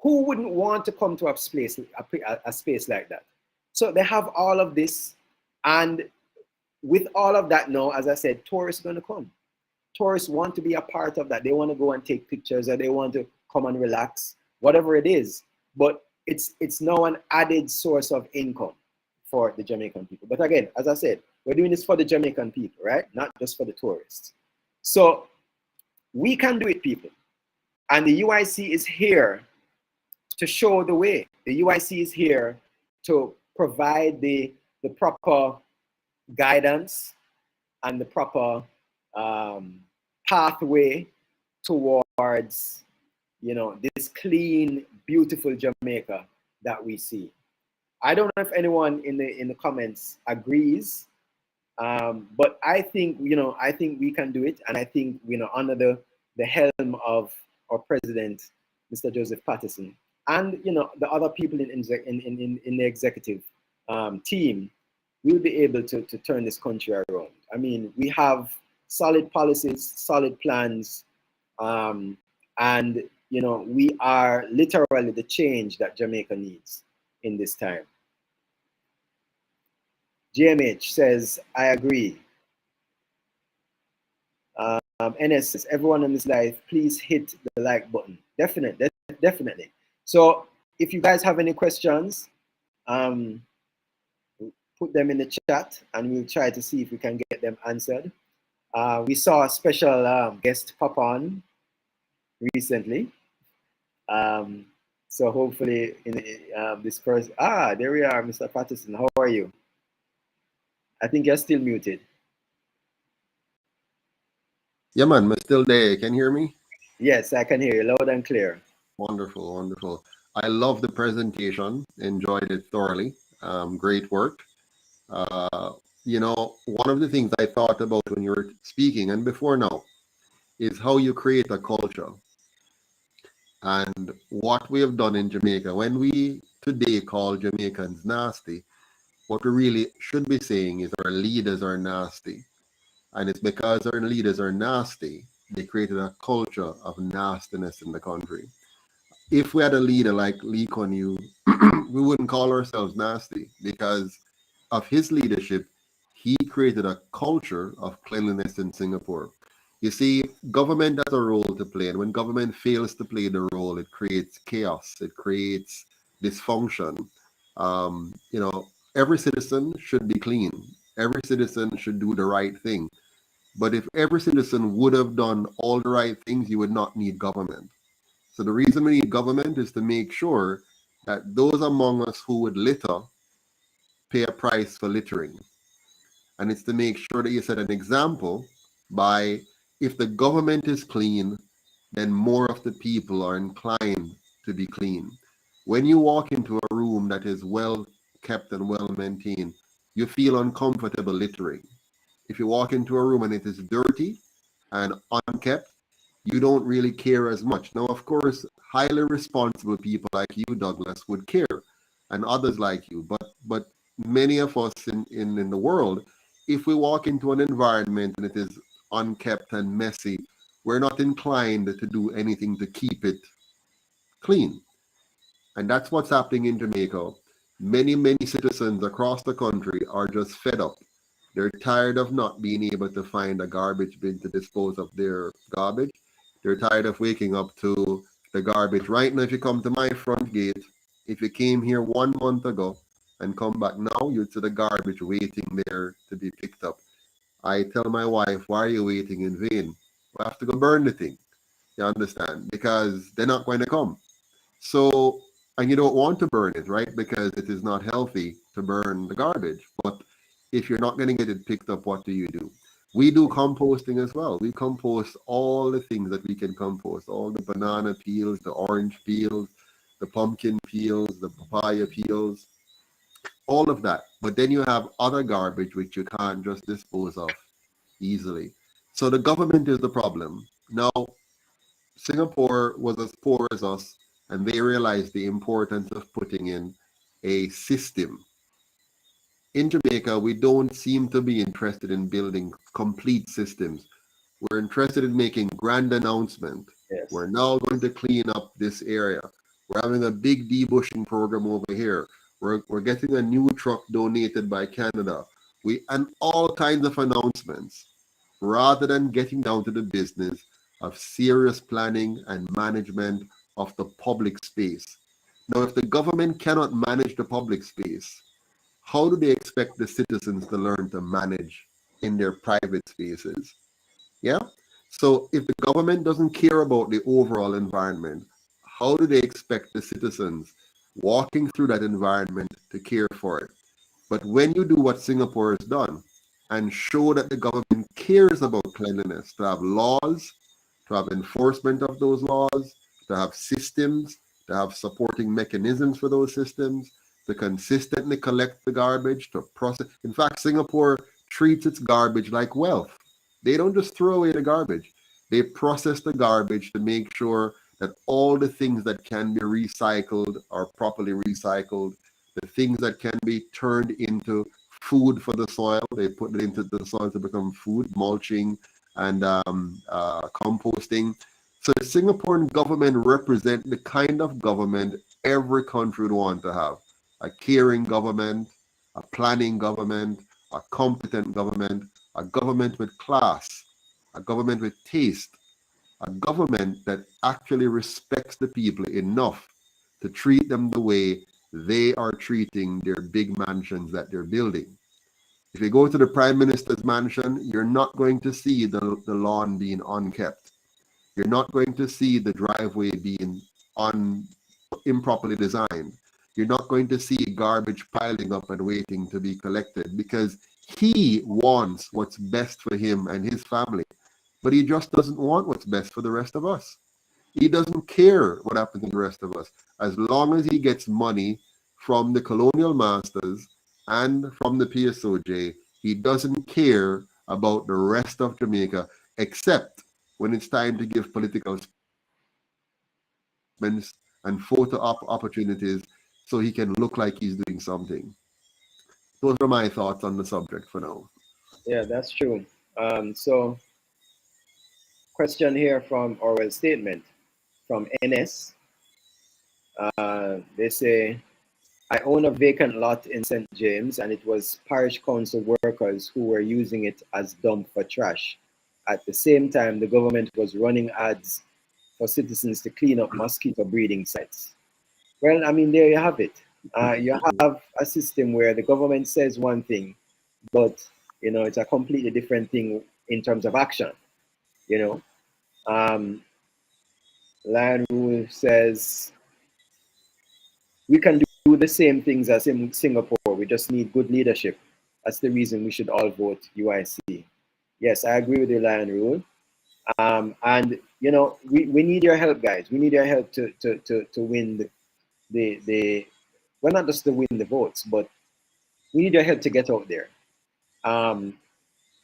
Who wouldn't want to come to a space like that? So they have all of this, and with all of that now, as I said, tourists are going to come. Tourists want to be a part of that. They want to go and take pictures, or they want to come and relax, whatever it is. But it's now an added source of income for the Jamaican people. But again, as I said, we're doing this for the Jamaican people, right? Not just for the tourists. So we can do it, people. And the UIC is here to show the way. The UIC is here to provide the proper guidance and the proper pathway towards, you know, this clean, beautiful Jamaica that we see. I don't know if anyone in the comments agrees, but I think, you know, I think we can do it, and I think, you know, under the helm of our president, Mr. Joseph Patterson, and, you know, the other people in the executive team, we'll be able to turn this country around. I mean, we have solid policies, solid plans, and, you know, we are literally the change that Jamaica needs in this time. GMH says, I agree. NS says, everyone in this live, please hit the like button. Definitely, definitely. So if you guys have any questions, put them in the chat and we'll try to see if we can get them answered. We saw a special guest pop on recently. So hopefully in this person, there we are, Mr. Patterson, how are you? I think you're still muted. Yeah, man, I'm still there. Can you hear me? Yes, I can hear you loud and clear. Wonderful, wonderful. I love the presentation, enjoyed it thoroughly. Great work. You know, one of the things I thought about when you were speaking and before now is how you create a culture. And what we have done in Jamaica, when we today call Jamaicans nasty, what we really should be saying is our leaders are nasty. And it's because our leaders are nasty, they created a culture of nastiness in the country. If we had a leader like Lee Kuan Yew, we wouldn't call ourselves nasty, because of his leadership, he created a culture of cleanliness in Singapore. You see, government has a role to play, and when government fails to play the role, it creates chaos, it creates dysfunction. You know, every citizen should be clean. Every citizen should do the right thing. But if every citizen would have done all the right things, you would not need government. So the reason we need government is to make sure that those among us who would litter pay a price for littering. And it's to make sure that you set an example by, if the government is clean, then more of the people are inclined to be clean. When you walk into a room that is well kept and well maintained, you feel uncomfortable littering. If you walk into a room and it is dirty and unkept, you don't really care as much. Now, of course, highly responsible people like you, Douglas, would care, and others like you. But many of us in the world, if we walk into an environment and it is unkept and messy, we're not inclined to do anything to keep it clean. And that's what's happening in Jamaica. Many citizens across the country are just fed up. They're tired of not being able to find a garbage bin to dispose of their garbage. They're tired of waking up to the garbage. Right now, if you come to my front gate, if you came here 1 month ago and come back now, you'd see the garbage waiting there to be picked up. I tell my wife, why are you waiting in vain? We have to go burn the thing. You understand? Because they're not going to come. So, and you don't want to burn it, right? Because it is not healthy to burn the garbage. But if you're not going to get it picked up, what do? We do composting as well. We compost all the things that we can compost, all the banana peels, the orange peels, the pumpkin peels, the papaya peels. all of that. But then you have other garbage which you can't just dispose of easily. So the government is the problem. Now, Singapore was as poor as us, and they realized the importance of putting in a system. In Jamaica, we don't seem to be interested in building complete systems. We're interested in making grand announcements. Yes. We're now going to clean up this area. We're having a big debushing program over here. We're getting a new truck donated by Canada. And all kinds of announcements, rather than getting down to the business of serious planning and management of the public space. Now, if the government cannot manage the public space, how do they expect the citizens to learn to manage in their private spaces? Yeah. So if the government doesn't care about the overall environment, how do they expect the citizens walking through that environment to care for it? But when you do what Singapore has done and show that the government cares about cleanliness, to have laws, to have enforcement of those laws, to have systems, to have supporting mechanisms for those systems, to consistently collect the garbage, to process. In fact, Singapore treats its garbage like wealth. They don't just throw away the garbage. They process the garbage to make sure that all the things that can be recycled are properly recycled. The things that can be turned into food for the soil, they put it into the soil to become food, mulching and composting. So the Singaporean government represent the kind of government every country would want to have. A caring government, a planning government, a competent government, a government with class, a government with taste, a government that actually respects the people enough to treat them the way they are treating their big mansions that they're building. If you go to the Prime Minister's mansion, you're not going to see the lawn being unkept. You're not going to see the driveway being improperly designed. You're not going to see garbage piling up and waiting to be collected because he wants what's best for him and his family. But he just doesn't want what's best for the rest of us. He doesn't care what happens to the rest of us. As long as he gets money from the colonial masters and from the PSOJ, he doesn't care about the rest of Jamaica, except when it's time to give political spends and photo opportunities so he can look like he's doing something. Those are my thoughts on the subject for now. Yeah, that's true. So, question here from, or a statement from NS. They say, I own a vacant lot in St. James and it was parish council workers who were using it as dump for trash. At the same time, the government was running ads for citizens to clean up mosquito breeding sites. Well, I mean, there you have it. You have a system where the government says one thing, but, you know, it's a completely different thing in terms of action, you know. Lion Rule says, we can do the same things as in Singapore. We just need good leadership. That's the reason we should all vote UIC. Yes, I agree with the Lion Rule. And, you know, we need your help, guys. We need your help to win well, not just to win the votes, but we need your help to get out there.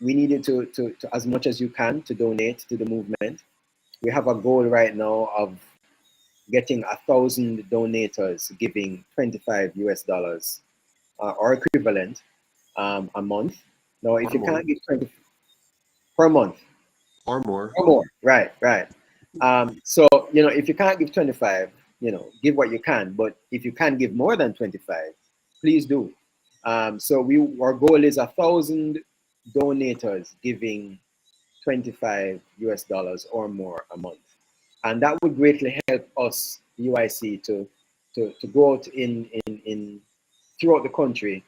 We need you to as much as you can to donate to the movement. We have a goal right now of getting 1,000 donators giving $25 US or equivalent a month. Now, if you can't give 20 per month or more, right. So, you know, if you can't give 25, you know, give what you can. But if you can't give more than 25, please do. So our goal is 1,000 donators giving $25 US or more a month. And that would greatly help us, UIC, to go out in throughout the country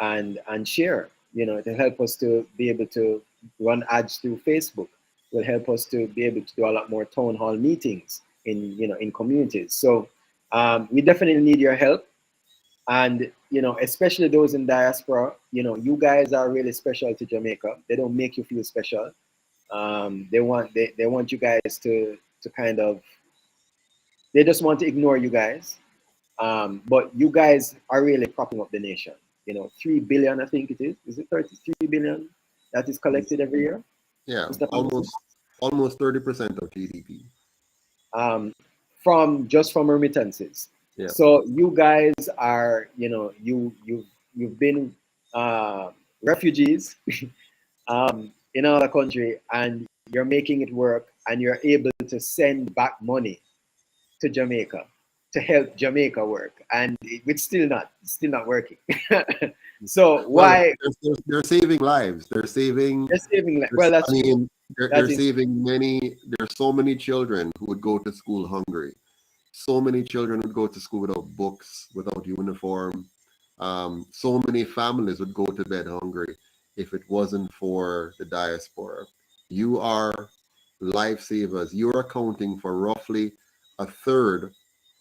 and share. You know, to help us to be able to run ads through Facebook. Will help us to be able to do a lot more town hall meetings in communities. So we definitely need your help. And, you know, especially those in diaspora, you know, you guys are really special to Jamaica. They don't make you feel special. They want you guys to kind of, they just want to ignore you guys. But you guys are really propping up the nation. 3 billion, I think it is. Is it 33 billion that is collected every year? Yeah, Mr. Patterson? almost 30% of GDP. From remittances. Yeah. So you guys are, you've been refugees in another country, and you're making it work, and you're able to send back money to Jamaica to help Jamaica work, and it's still not working. So why? Well, they're saving lives. They're saving. Well, that's they're saving many. There's so many children who would go to school hungry. So many children would go to school without books, without uniform. So many families would go to bed hungry if it wasn't for the diaspora. You are lifesavers. You're accounting for roughly a third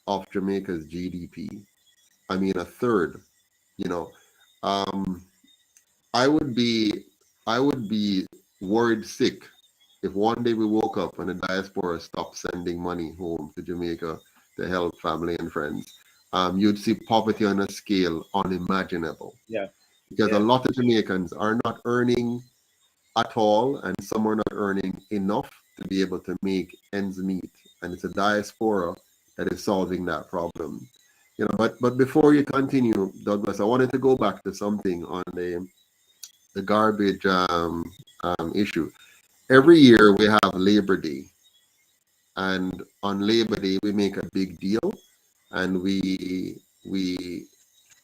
of Jamaica's GDP. I mean, a third. I would be worried sick if one day we woke up and the diaspora stopped sending money home to Jamaica to help family and friends. You'd see poverty on a scale unimaginable. Yeah. Because a lot of Jamaicans are not earning at all, and some are not earning enough to be able to make ends meet. And it's a diaspora that is solving that problem. But before you continue, Douglas, I wanted to go back to something on the garbage issue. Every year we have Labor Day, and on Labor Day we make a big deal, and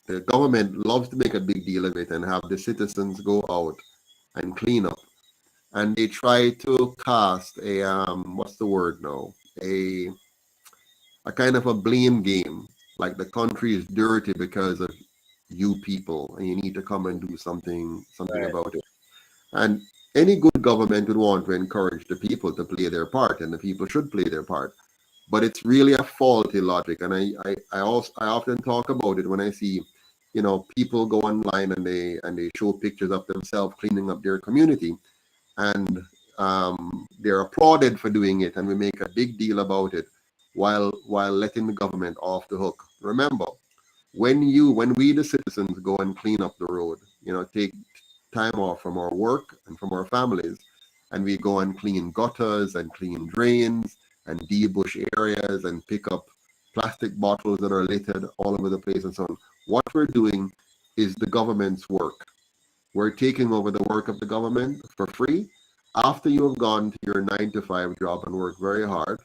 the government loves to make a big deal of it and have the citizens go out and clean up, and they try to cast a what's the word now, a kind of a blame game, like the country is dirty because of you people, and you need to come and do something about it. And any good government would want to encourage the people to play their part, and the people should play their part. But it's really a faulty logic, and I often talk about it when I see, people go online and they show pictures of themselves cleaning up their community, and they're applauded for doing it, and we make a big deal about it, while letting the government off the hook. Remember, when we the citizens go and clean up the road, take time off from our work and from our families, and we go and clean gutters and clean drains and debush areas and pick up plastic bottles that are littered all over the place and so on. What we're doing is the government's work. We're taking over the work of the government for free. After you have gone to your 9-to-5 job and worked very hard,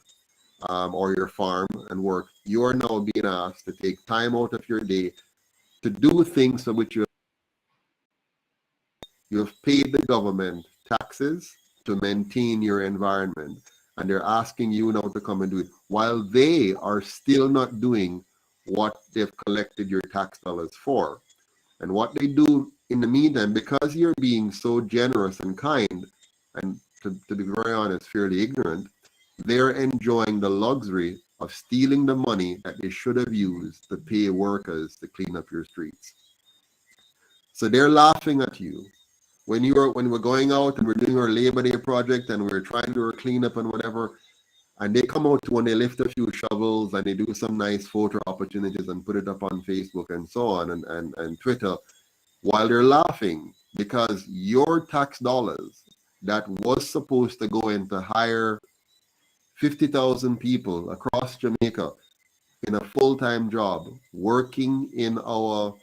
or your farm and work, you are now being asked to take time out of your day to do things for which you have paid the government taxes to maintain your environment, and they're asking you now to come and do it while they are still not doing what they've collected your tax dollars for. And what they do in the meantime, because you're being so generous and kind, and to be very honest, fairly ignorant, they're enjoying the luxury of stealing the money that they should have used to pay workers to clean up your streets. So they're laughing at you. When we're going out and we're doing our Labor Day project and we're trying to do our cleanup and whatever, and they come out when they lift a few shovels and they do some nice photo opportunities and put it up on Facebook and so on and Twitter, while they're laughing because your tax dollars that was supposed to go in to hire 50,000 people across Jamaica in a full-time job working in our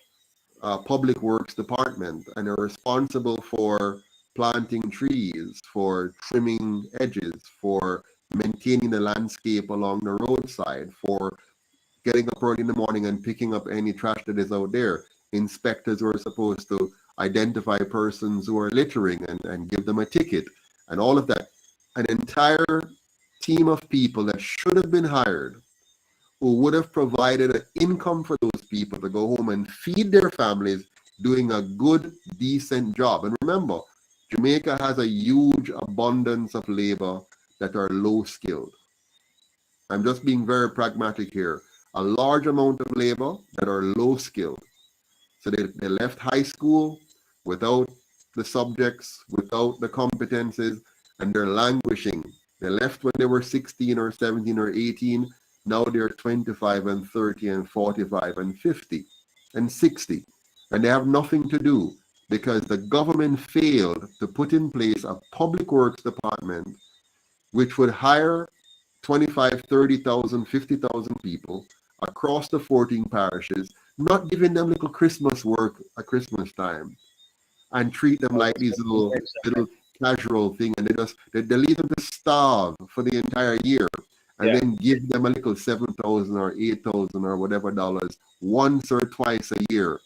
public works department and are responsible for planting trees, for trimming edges, for maintaining the landscape along the roadside, for getting up early in the morning and picking up any trash that is out there. Inspectors who are supposed to identify persons who are littering and give them a ticket and all of that. An entire team of people that should have been hired, who would have provided an income for those people to go home and feed their families, doing a good, decent job. And remember, Jamaica has a huge abundance of labor that are low skilled. I'm just being very pragmatic here. A large amount of labor that are low skilled. So they left high school without the subjects, without the competences, and they're languishing. They left when they were 16 or 17 or 18. Now they're 25 and 30 and 45 and 50 and 60. and they have nothing to do because the government failed to put in place a public works department which would hire 25, 30,000, 50,000 people across the 14 parishes, not giving them little Christmas work at Christmas time and treat them like these little casual thing, and they leave them to starve for the entire year, and then give them a little 7,000 or 8,000 or whatever dollars once or twice a year,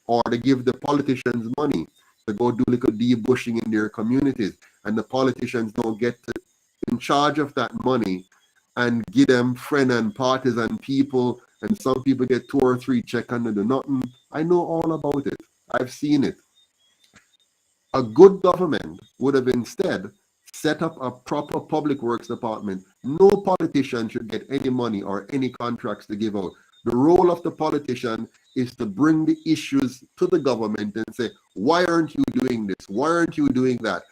or they give the politicians money to go do little debushing in their communities, and the politicians don't get in charge of that money and give them friend and partisan people, and some people get 2 or 3 checks and they do nothing. I know all about it. I've seen it. A good government would have instead set up a proper public works department. No politician should get any money or any contracts to give out. The role of the politician is to bring the issues to the government and say, why aren't you doing this? Why aren't you doing that?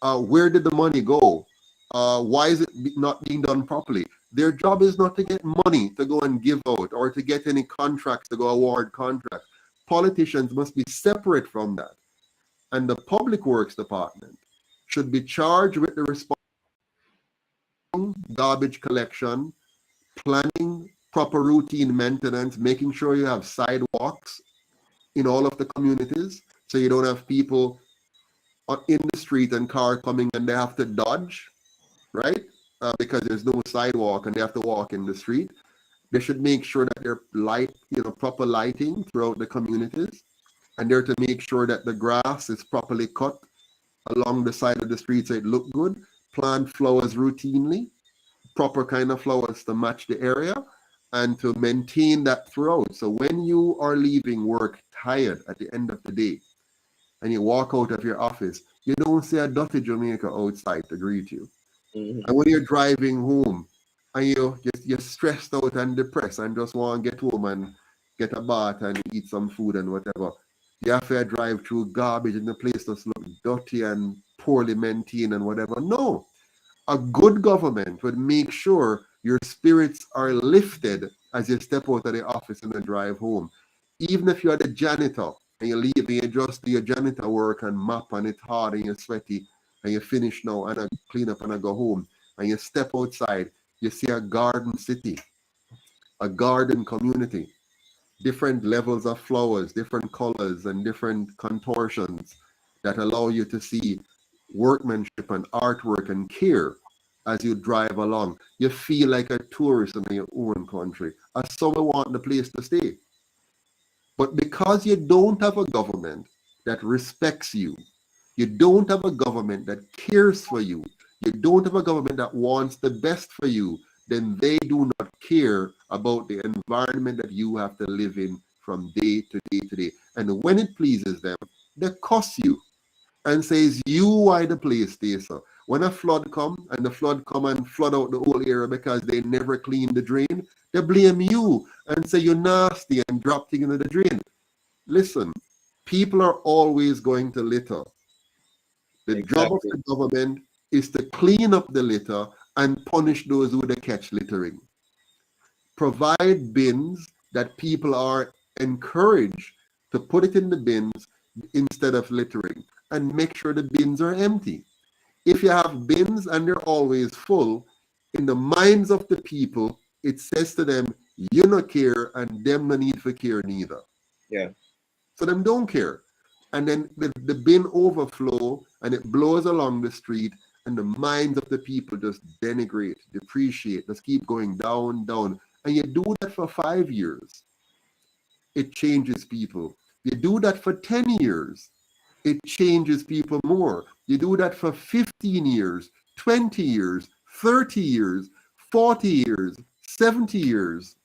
Where did the money go? Why is it not being done properly? Their job is not to get money to go and give out or to get any contracts to go award contracts. Politicians must be separate from that. And the Public Works Department should be charged with the garbage collection, planning proper routine maintenance, making sure you have sidewalks in all of the communities so you don't have people in the street and car coming and they have to dodge, right? Because there's no sidewalk and they have to walk in the street. They should make sure that they're proper lighting throughout the communities. And they're to make sure that the grass is properly cut along the side of the street so it look good. Plant flowers routinely, proper kind of flowers to match the area, and to maintain that throughout. So when you are leaving work tired at the end of the day, and you walk out of your office, you don't see a dirty Jamaica outside to greet you. And when you're driving home, and you're stressed out and depressed and just want to get home and get a bath and eat some food and whatever, you have to drive through garbage and the place just look dirty and poorly maintained and whatever. No, a good government would make sure your spirits are lifted as you step out of the office and then drive home. Even if you're the janitor and you leave and you just do your janitor work and mop and it's hard and you're sweaty and you finish now and I clean up and I go home and you step outside, you see a garden city, a garden community. Different levels of flowers, different colors, and different contortions that allow you to see workmanship and artwork and care as you drive along. You feel like a tourist in your own country, as someone want the place to stay. But because you don't have a government that respects you, you don't have a government that cares for you, you don't have a government that wants the best for you, then they do not care about the environment that you have to live in from day to day to day. And when it pleases them, they cuss you and says, you why the place stays so. When a flood come and the flood come and flood out the whole area because they never clean the drain, they blame you and say you're nasty and drop things into the drain. Listen, people are always going to litter. The job of the government is to clean up the litter and punish those who they catch littering. Provide bins that people are encouraged to put it in the bins instead of littering, and make sure the bins are empty. If you have bins and they're always full, in the minds of the people, it says to them, you no care and them no need for care neither. Yeah. So them don't care. And then the bin overflow and it blows along the street, and the minds of the people just denigrate, depreciate, just keep going down, down. And you do that for 5 years, it changes people. You do that for 10 years, it changes people more. You do that for 15 years, 20 years, 30 years, 40 years, 70 years.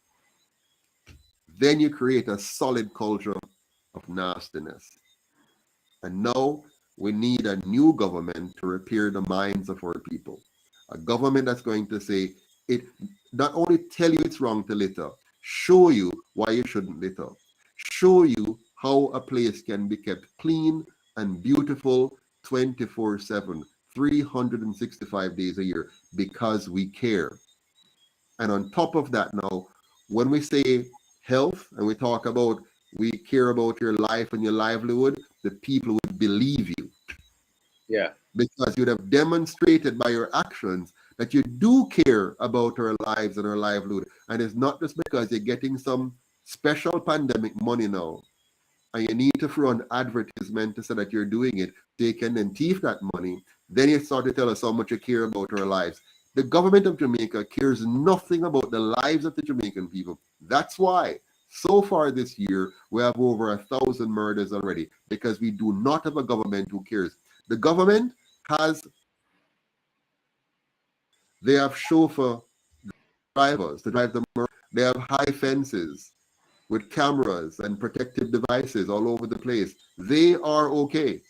Then you create a solid culture of nastiness. And now we need a new government to repair the minds of our people. A government that's going to say, it not only tell you it's wrong to litter, show you why you shouldn't litter, show you how a place can be kept clean and beautiful 24/7, 365 days a year, because we care. And on top of that now, when we say health and we talk about we care about your life and your livelihood, the people would believe you. Yeah. Because you'd have demonstrated by your actions that you do care about our lives and our livelihood. And it's not just because you're getting some special pandemic money now and you need to throw an advertisement to say that you're doing it, they can then thief that money. Then you start to tell us how much you care about our lives. The government of Jamaica cares nothing about the lives of the Jamaican people. That's why so far this year we have over 1,000 murders already, because we do not have a government who cares. The government they have chauffeur drivers to drive them around. They have high fences with cameras and protective devices all over the place. They are okay.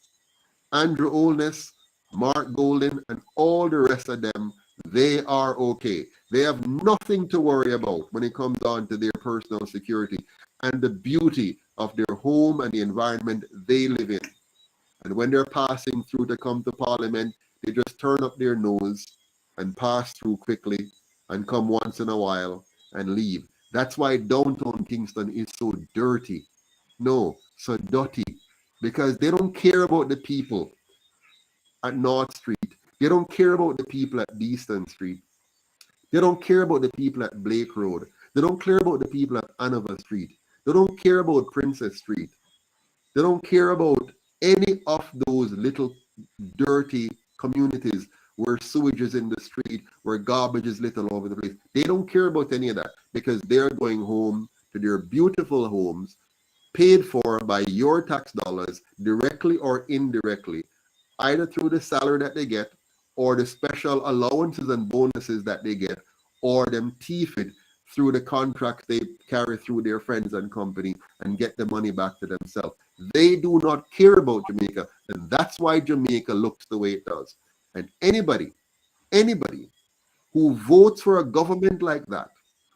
Andrew Olness, Mark Golden, and all the rest of them, they are okay. They have nothing to worry about when it comes down to their personal security and the beauty of their home and the environment they live in. And when they're passing through to come to Parliament, they just turn up their nose and pass through quickly and come once in a while and leave. That's why downtown Kingston is so dirty. No, so dirty. Because they don't care about the people at North Street. They don't care about the people at Beeston Street. They don't care about the people at Blake Road. They don't care about the people at Anova Street. They don't care about Princess Street. They don't care about any of those little dirty communities where sewage is in the street, where garbage is lit all over the place. They don't care about any of that because they're going home to their beautiful homes paid for by your tax dollars, directly or indirectly, either through the salary that they get or the special allowances and bonuses that they get, or them thief it through the contracts they carry through their friends and company and get the money back to themselves. They do not care about Jamaica, and that's why Jamaica looks the way it does. And anybody who votes for a government like that,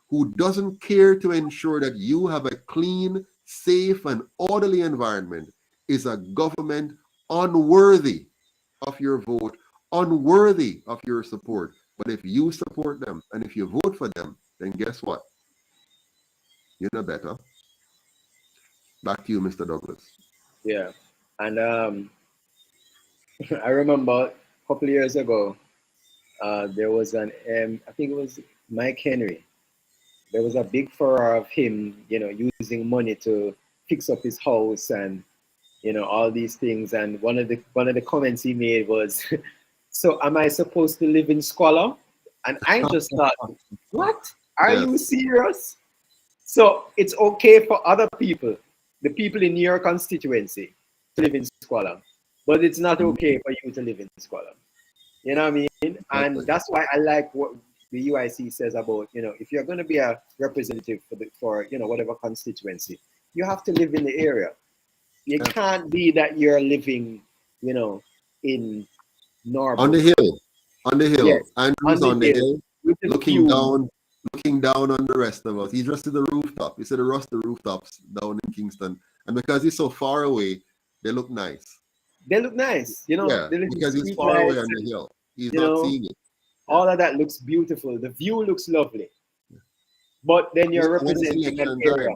who doesn't care to ensure that you have a clean, safe, and orderly environment, is a government unworthy of your vote, unworthy of your support. But if you support them and if you vote for them, then guess what? You know better. Back to you, Mr. Douglas. Yeah. And I remember a couple of years ago, there was an, I think it was Mike Henry. There was a big furor of him, using money to fix up his house and, all these things. And one of the comments he made was, "So am I supposed to live in squalor?" And I just thought, what? Are you serious? So it's okay for other people, the people in your constituency, to live in squalor, but it's not okay for you to live in squalor. You know what I mean? And that's why I like what the UIC says about, if you're going to be a representative for whatever constituency, you have to live in the area. It can't be that you're living, in Norfolk. On the hill. Yes, Andrew's on the hill, looking view. down on the rest of us. He's just to the rooftop. He said the rest of the rooftops down in Kingston. And because he's so far away, they look nice. They look nice, Yeah, because he's far away on the hill. He's not seeing it. All of that looks beautiful. The view looks lovely. But then you're representing an area.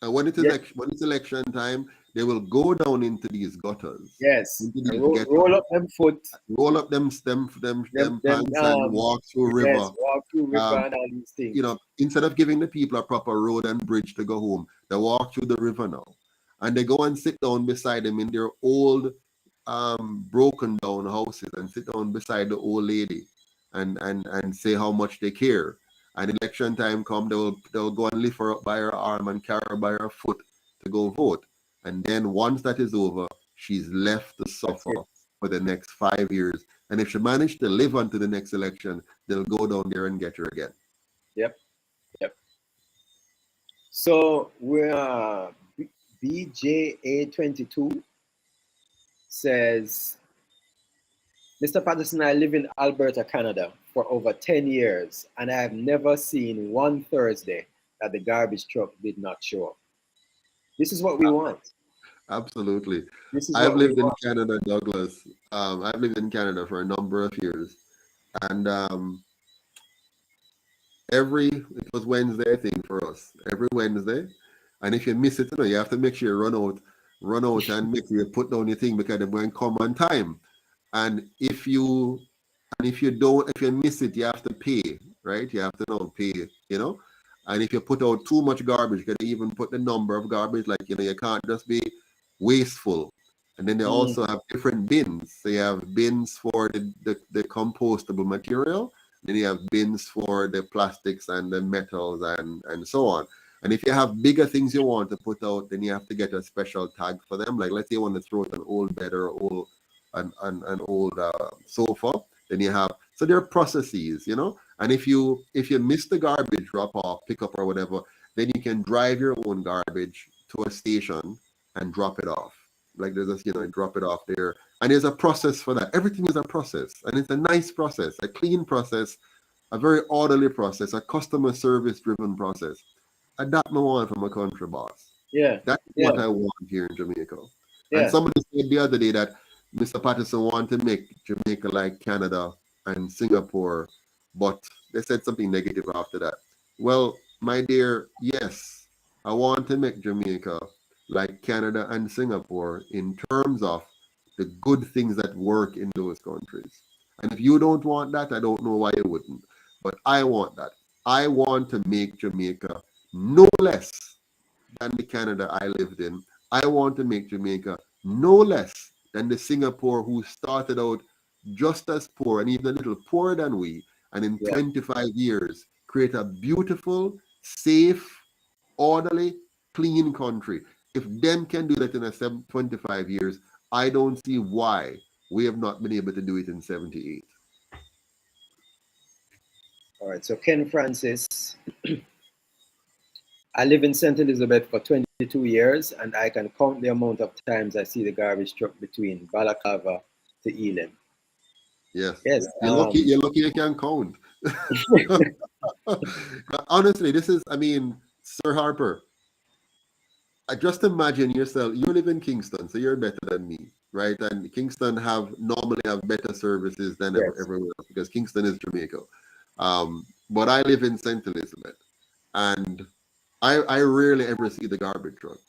And when it's election time, they will go down into these gutters. Yes. Roll up them foot. Roll up them pants and walk through river. Yes, walk through river and all these things. Instead of giving the people a proper road and bridge to go home, they walk through the river now. And they go and sit down beside them in their old broken down houses and sit down beside the old lady and say how much they care. And election time come, they'll go and lift her up by her arm and carry her by her foot to go vote. And then once that is over, she's left to suffer for the next 5 years. And if she managed to live until the next election, they'll go down there and get her again. Yep. So we're BJA22 says, "Mr. Patterson, I live in Alberta, Canada for over 10 years, and I have never seen one Thursday that the garbage truck did not show up. This is what we want." Absolutely. I've lived in Canada, Douglas. I've lived in Canada for a number of years. And it was Wednesday, I think, for us. Every Wednesday, And if you miss it, you have to make sure you run out and make sure you put down your thing because they're going to come on time. And if you miss it, you have to pay, right? You have to now pay, And if you put out too much garbage, you can even put the number of garbage, like, you can't just be wasteful. And then they also have different bins. So you have bins for the compostable material, then you have bins for the plastics and the metals and so on. And if you have bigger things you want to put out, then you have to get a special tag for them. Like, let's say you want to throw out an old bed or an old sofa, then you have, so there are processes, And if you miss the garbage drop off, pick up or whatever, then you can drive your own garbage to a station and drop it off. Like there's a, drop it off there. And there's a process for that. Everything is a process. And it's a nice process, a clean process, a very orderly process, a customer service driven process. And that I want from a country boss. Yeah. That's what I want here in Jamaica. Yeah. And somebody said the other day that Mr. Patterson wanted to make Jamaica like Canada and Singapore, but they said something negative after that. Well, my dear, yes, I want to make Jamaica like Canada and Singapore in terms of the good things that work in those countries. And if you don't want that, I don't know why you wouldn't. But I want that. I want to make Jamaica no less than the Canada I lived in. I want to make Jamaica no less than the Singapore who started out just as poor and even a little poorer than we, and in 25 years create a beautiful, safe, orderly, clean country. If them can do that in 25 years, I don't see why we have not been able to do it in 78. All right, so Ken Francis, I live in St. Elizabeth for 22 years, and I can count the amount of times I see the garbage truck between Balaclava to Elim. Yes. Yes. You're lucky you can count. Honestly, Sir Harper, just imagine yourself, you live in Kingston, so you're better than me, right? And Kingston normally have better services than everywhere else because Kingston is Jamaica. But I live in St. Elizabeth, and I rarely ever see the garbage truck,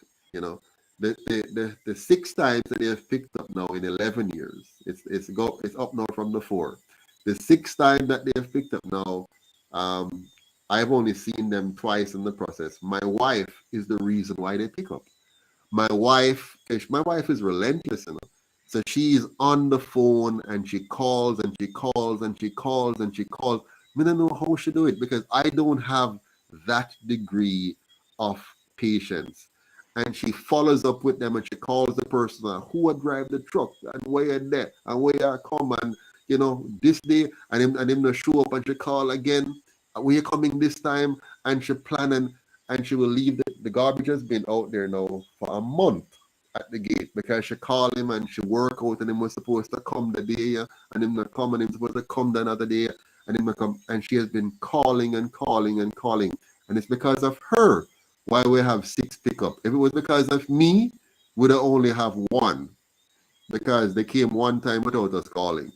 The 6 times that they have picked up now in 11 years, it's up now from the 4. The 6th time that they have picked up now, I've only seen them twice in the process. My wife is the reason why they pick up. My wife is relentless, So she's on the phone and she calls and she calls and she calls and she calls. I don't know how she do it because I don't have that degree of patience. And she follows up with them and she calls the person who would drive the truck and where you're there and where you come and this day and him no show up and she call again. When you're coming this time, and she planning, and she will leave the garbage has been out there now for a month at the gate because she call him and she work out and him was supposed to come the day and him not come and him supposed to come the another day and him not come, and she has been calling and calling and calling, and it's because of her why we have 6 pickup. If it was because of me, we'd only have 1 because they came one time without us calling,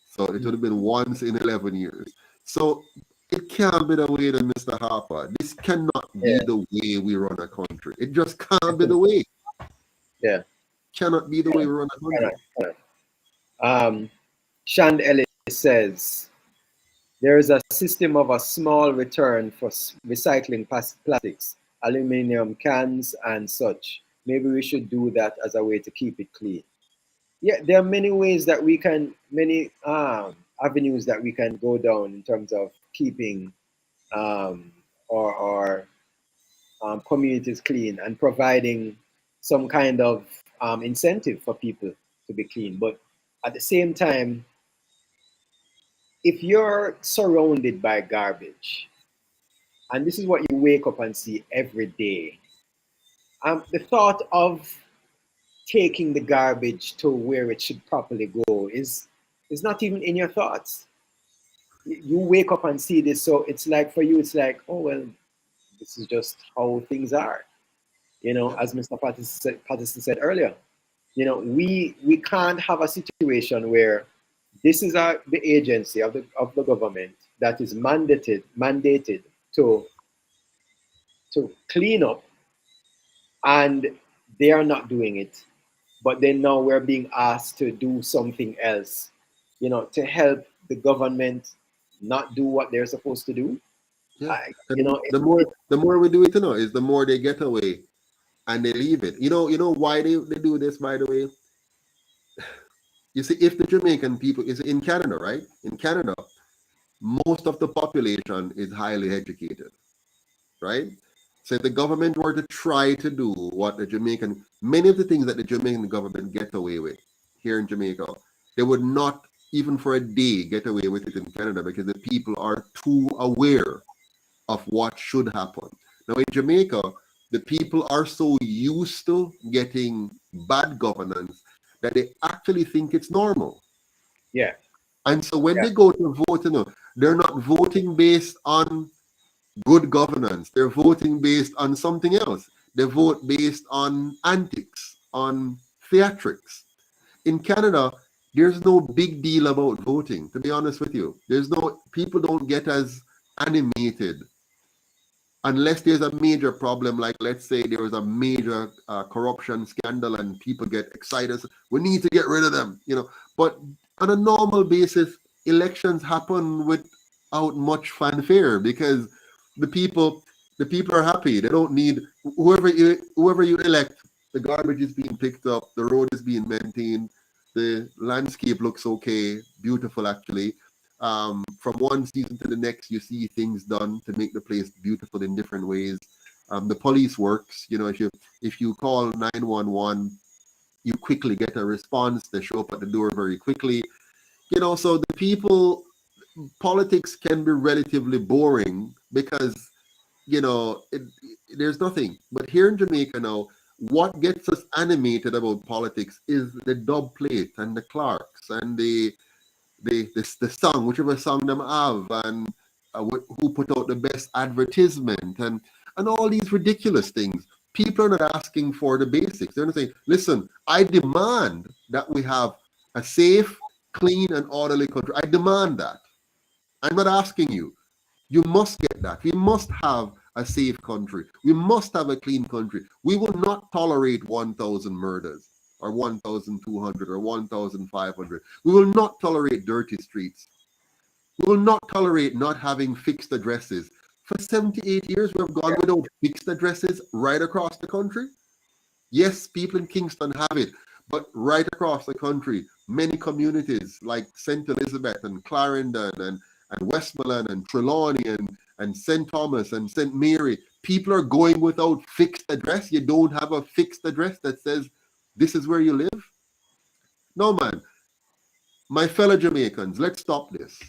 so it would have been once in 11 years. So it can't be the way that Mr. Harper. This cannot be the way we run a country. It just can't be the way. Yeah. Cannot be the way we run a country. Shand Ellis says, there is a system of a small return for recycling plastics, aluminum cans and such. Maybe we should do that as a way to keep it clean. Yeah, there are many ways that we can, many avenues that we can go down in terms of keeping our communities clean and providing some kind of incentive for people to be clean. But at the same time, if you're surrounded by garbage, and this is what you wake up and see every day, the thought of taking the garbage to where it should properly go is not even in your thoughts. You wake up and see this, so it's like for you, it's like, oh well, this is just how things are. As Mr. Patterson said earlier, we can't have a situation where this is the agency of the government that is mandated to clean up, and they are not doing it. But then now we're being asked to do something else, to help the government not do what they're supposed to do. Yeah. And the more we do it, is the more they get away and they leave it. You know why they do this, by the way? You see, if the Jamaican people is in Canada, right? In Canada, most of the population is highly educated, right? So if the government were to try to do what many of the things that the Jamaican government get away with here in Jamaica, they would not even for a day get away with it in Canada because the people are too aware of what should happen. Now in Jamaica, the people are so used to getting bad governance that they actually think it's normal. Yeah. And so when they go to vote, they're not voting based on good governance. They're voting based on something else. They vote based on antics, on theatrics. In Canada, there's no big deal about voting, to be honest with you. People don't get as animated unless there's a major problem, like let's say there was a major corruption scandal and people get excited. We need to get rid of them, But on a normal basis, elections happen without much fanfare because the people are happy. They don't need whoever you elect. The garbage is being picked up. The road is being maintained. The landscape looks okay, beautiful actually. From one season to the next, you see things done to make the place beautiful in different ways. The police works. If you call 911, you quickly get a response. They show up at the door very quickly. So the people, politics can be relatively boring because there's nothing. But here in Jamaica now, what gets us animated about politics is the dub plate and the Clarks and the song, whichever song them have, and who put out the best advertisement and all these ridiculous things. People are not asking for the basics. They're not saying, listen, I demand that we have a safe, clean, and orderly country. I demand that. I'm not asking you. You must get that. We must have a safe country. We must have a clean country. We will not tolerate 1,000 murders or 1,200 or 1,500. We will not tolerate dirty streets. We will not tolerate not having fixed addresses. For 78 years, we have gone without fixed addresses right across the country. Yes, people in Kingston have it, but right across the country, many communities like St. Elizabeth and Clarendon and Westmoreland and Trelawney and St. Thomas and St. Mary, people are going without fixed address. You don't have a fixed address that says this is where you live. No, man. My fellow Jamaicans, let's stop this.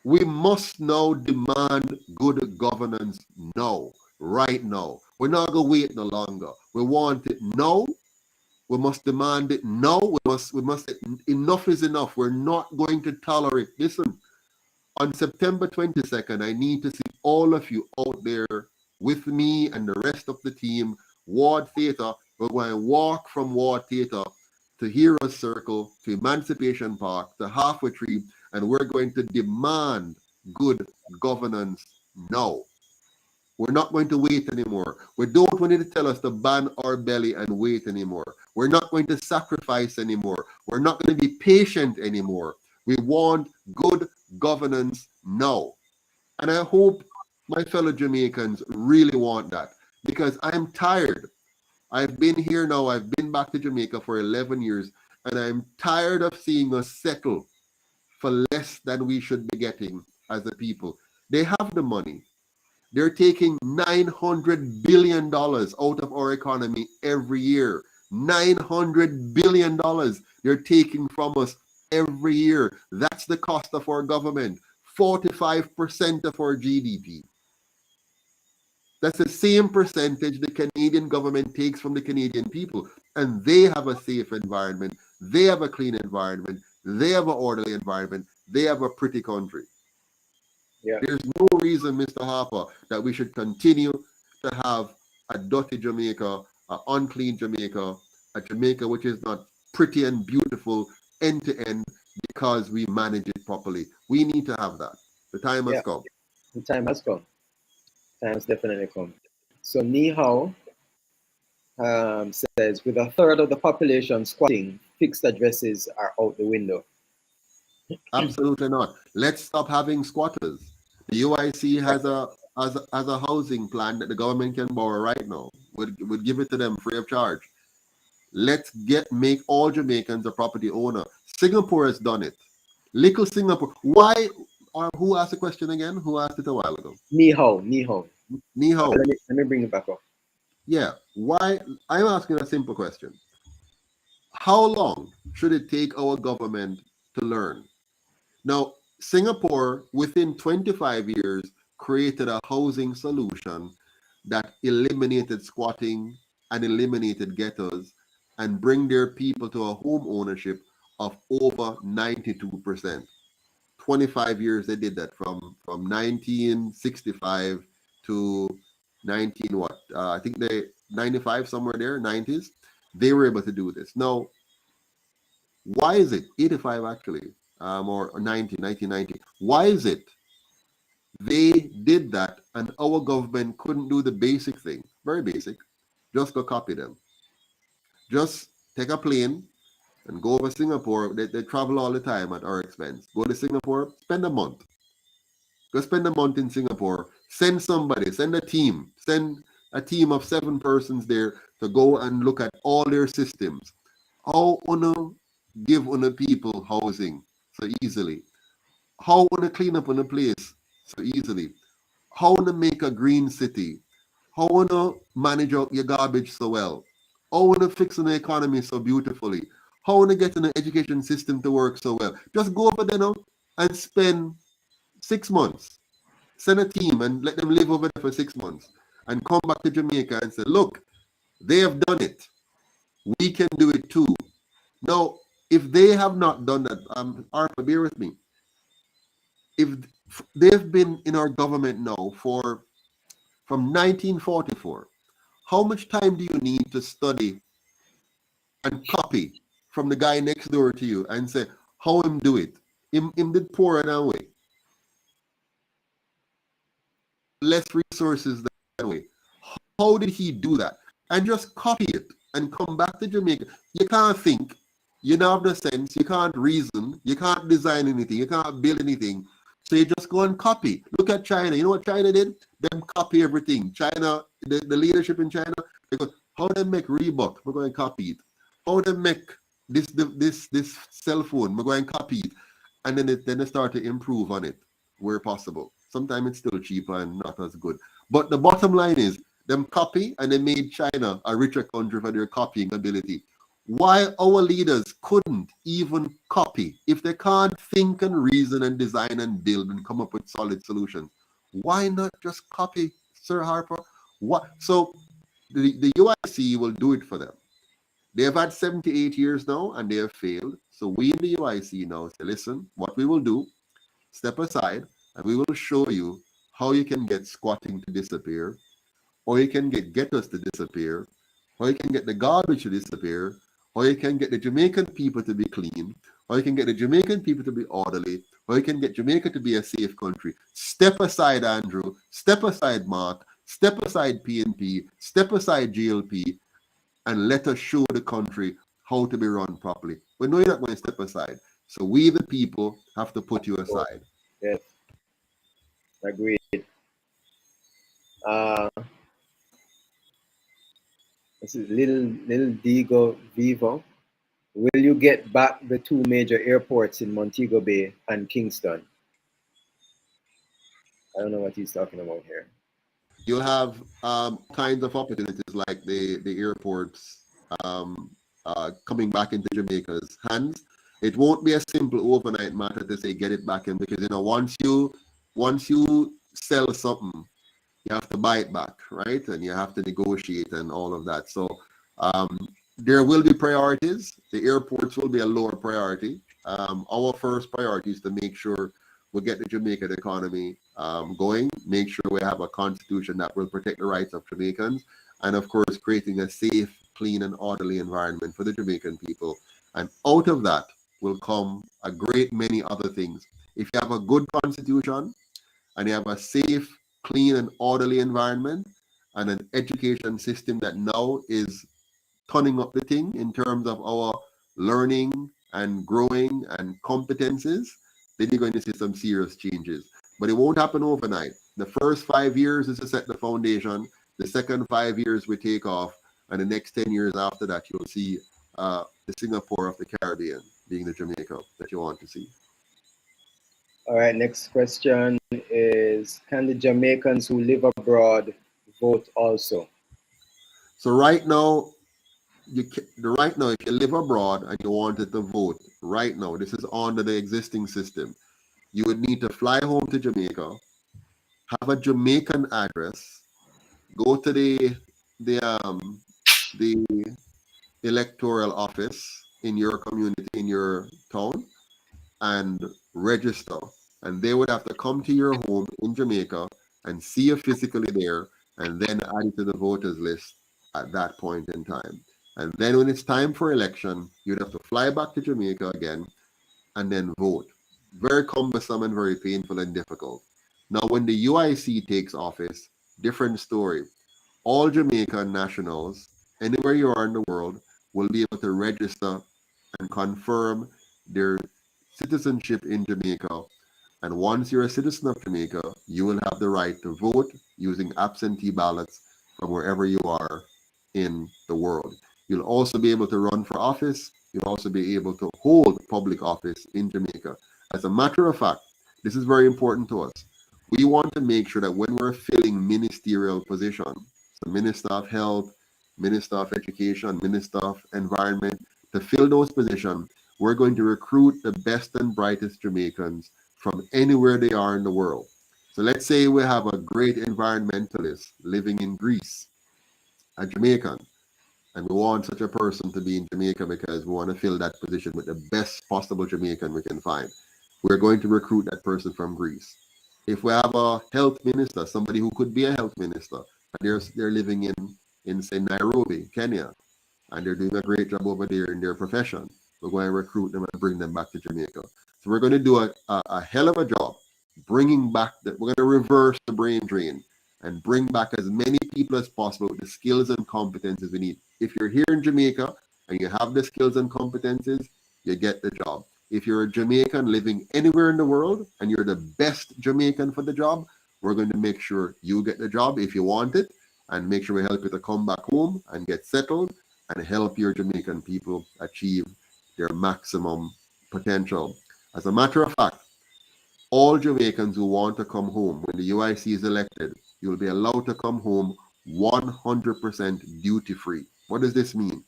We must now demand good governance now, right now. We're not going to wait no longer. We want it now. We must demand it now. We must enough is enough. We're not going to tolerate. Listen, on September 22nd, I need to see all of you out there with me and the rest of the team. Ward Theatre. We're going to walk from Ward Theatre to Heroes Circle, to Emancipation Park, to Halfway Tree, and we're going to demand good governance now. We're not going to wait anymore. We don't want you to tell us to ban our belly and wait anymore. We're not going to sacrifice anymore. We're not going to be patient anymore. We want good governance now. And I hope my fellow Jamaicans really want that, because I'm tired. I've been here now. I've been back to Jamaica for 11 years, and I'm tired of seeing us settle for less than we should be getting as a people. They have the money. They're taking $900 billion out of our economy every year. $900 billion they're taking from us every year. That's the cost of our government. 45% of our GDP. That's the same percentage the Canadian government takes from the Canadian people. And they have a safe environment. They have a clean environment. They have an orderly environment. They have a pretty country. Yeah. There's no reason, Mr. Harper, that we should continue to have a dirty Jamaica, an unclean Jamaica, a Jamaica which is not pretty and beautiful end to end because we manage it properly. We need to have that. The time has come. The time has come. Time has definitely come. So, ni hao, says, with a third of the population squatting, fixed addresses are out the window. Absolutely not. Let's stop having squatters. The UIC has a housing plan that the government can borrow right now. Would give it to them free of charge. Let's make all Jamaicans a property owner. Singapore has done it. Little Singapore. Why? Who asked the question again? Who asked it a while ago? Ni hao, ni hao. Ni hao. Let me bring it back up. Yeah. Why? I'm asking a simple question. How long should it take our government to learn? Now, Singapore, within 25 years, created a housing solution that eliminated squatting and eliminated ghettos and bring their people to a home ownership of over 92%. 25 years they did that from 1965 to 19 what? I think they 95 somewhere there, 90s. They were able to do this. Now, why is it 85 actually? Or 1990. Why is it they did that and our government couldn't do the basic thing? Very basic. Just go copy them. Just take a plane and go over Singapore. They travel all the time at our expense. Go to Singapore, spend a month. Go spend a month in Singapore. Send somebody, send a team of 7 persons there to go and look at all their systems. How uno give uno people housing so easily? How wanna clean up on a place so easily? How wanna make a green city? How wanna manage your garbage so well? How wanna fix an economy so beautifully? How wanna get an education system to work so well? Just go over there now and spend 6 months. Send a team and let them live over there for 6 months and come back to Jamaica and say, look, they have done it. We can do it too. Now, if they have not done that, Arthur, bear with me. If they've been in our government now from 1944, how much time do you need to study and copy from the guy next door to you and say, how him do it? Him did pour it away. Less resources that way. How did he do that? And just copy it and come back to Jamaica. You can't think, you don't have the sense, you can't reason, you can't design anything, you can't build anything. So you just go and copy. Look at China. You know what China did? Them copy everything. China, the leadership in China, they go, how they make Reebok? We're going to copy it. How they make this cell phone? We're going to copy it. And then they start to improve on it where possible. Sometimes it's still cheaper and not as good. But the bottom line is, them copy and they made China a richer country for their copying ability. Why our leaders couldn't even copy? If they can't think and reason and design and build and come up with solid solutions, why not just copy, Sir Harper? What? So the UIC will do it for them. They have had 78 years now and they have failed. So we in the UIC now say, listen, what we will do, step aside and we will show you how you can get squatting to disappear, or you can get ghettos to disappear, or you can get the garbage to disappear, or you can get the Jamaican people to be clean, or you can get the Jamaican people to be orderly, or you can get Jamaica to be a safe country. Step aside, Andrew. Step aside, Mark. Step aside, PNP. Step aside, GLP, and let us show the country how to be run properly. We know you're not going to step aside. So we, the people, have to put you aside. Yes. Agreed. This is Little Digo Vivo. Will you get back the 2 major airports in Montego Bay and Kingston? I don't know what he's talking about here. You'll have kinds of opportunities like the airports coming back into Jamaica's hands. It won't be a simple overnight matter to say get it back in, because once you sell something, you have to buy it back, right? And you have to negotiate and all of that. So there will be priorities. The airports will be a lower priority. Our first priority is to make sure we get the Jamaican economy going, make sure we have a constitution that will protect the rights of Jamaicans, and of course, creating a safe, clean, and orderly environment for the Jamaican people. And out of that will come a great many other things. If you have a good constitution and you have a safe, clean, and orderly environment, and an education system that now is turning up the thing in terms of our learning and growing and competences, then you're going to see some serious changes. But it won't happen overnight. The first 5 years is to set the foundation. The second 5 years we take off, and the next 10 years after that, you'll see the Singapore of the Caribbean being the Jamaica that you want to see. All right, next question is, can the Jamaicans who live abroad vote also? So right now, if you live abroad and you wanted to vote right now, this is under the existing system. You would need to fly home to Jamaica, have a Jamaican address, go to the electoral office in your community, in your town, and register. And they would have to come to your home in Jamaica and see you physically there, and then add it to the voters list at that point in time. And then when it's time for election, you'd have to fly back to Jamaica again and then vote. Very cumbersome and very painful and difficult. Now, when the UIC takes office, different story. All Jamaican nationals, anywhere you are in the world, will be able to register and confirm their citizenship in Jamaica. And once you're a citizen of Jamaica, you will have the right to vote using absentee ballots from wherever you are in the world. You'll also be able to run for office. You'll also be able to hold public office in Jamaica. As a matter of fact, this is very important to us. We want to make sure that when we're filling ministerial positions, so Minister of Health, Minister of Education, Minister of Environment, to fill those positions, we're going to recruit the best and brightest Jamaicans from anywhere they are in the world. So let's say we have a great environmentalist living in Greece, a Jamaican, and we want such a person to be in Jamaica because we want to fill that position with the best possible Jamaican we can find. We're going to recruit that person from Greece. If we have a health minister, somebody who could be a health minister, and they're living in say Nairobi, Kenya, and they're doing a great job over there in their profession, we're going to recruit them and bring them back to Jamaica. So we're going to do a hell of a job bringing back we're going to reverse the brain drain and bring back as many people as possible with the skills and competences we need. If you're here in Jamaica and you have the skills and competences, you get the job. If you're a Jamaican living anywhere in the world and you're the best Jamaican for the job, we're going to make sure you get the job if you want it, and make sure we help you to come back home and get settled and help your Jamaican people achieve their maximum potential. As a matter of fact, all Jamaicans who want to come home, when the UIC is elected, you'll be allowed to come home 100% duty-free. What does this mean?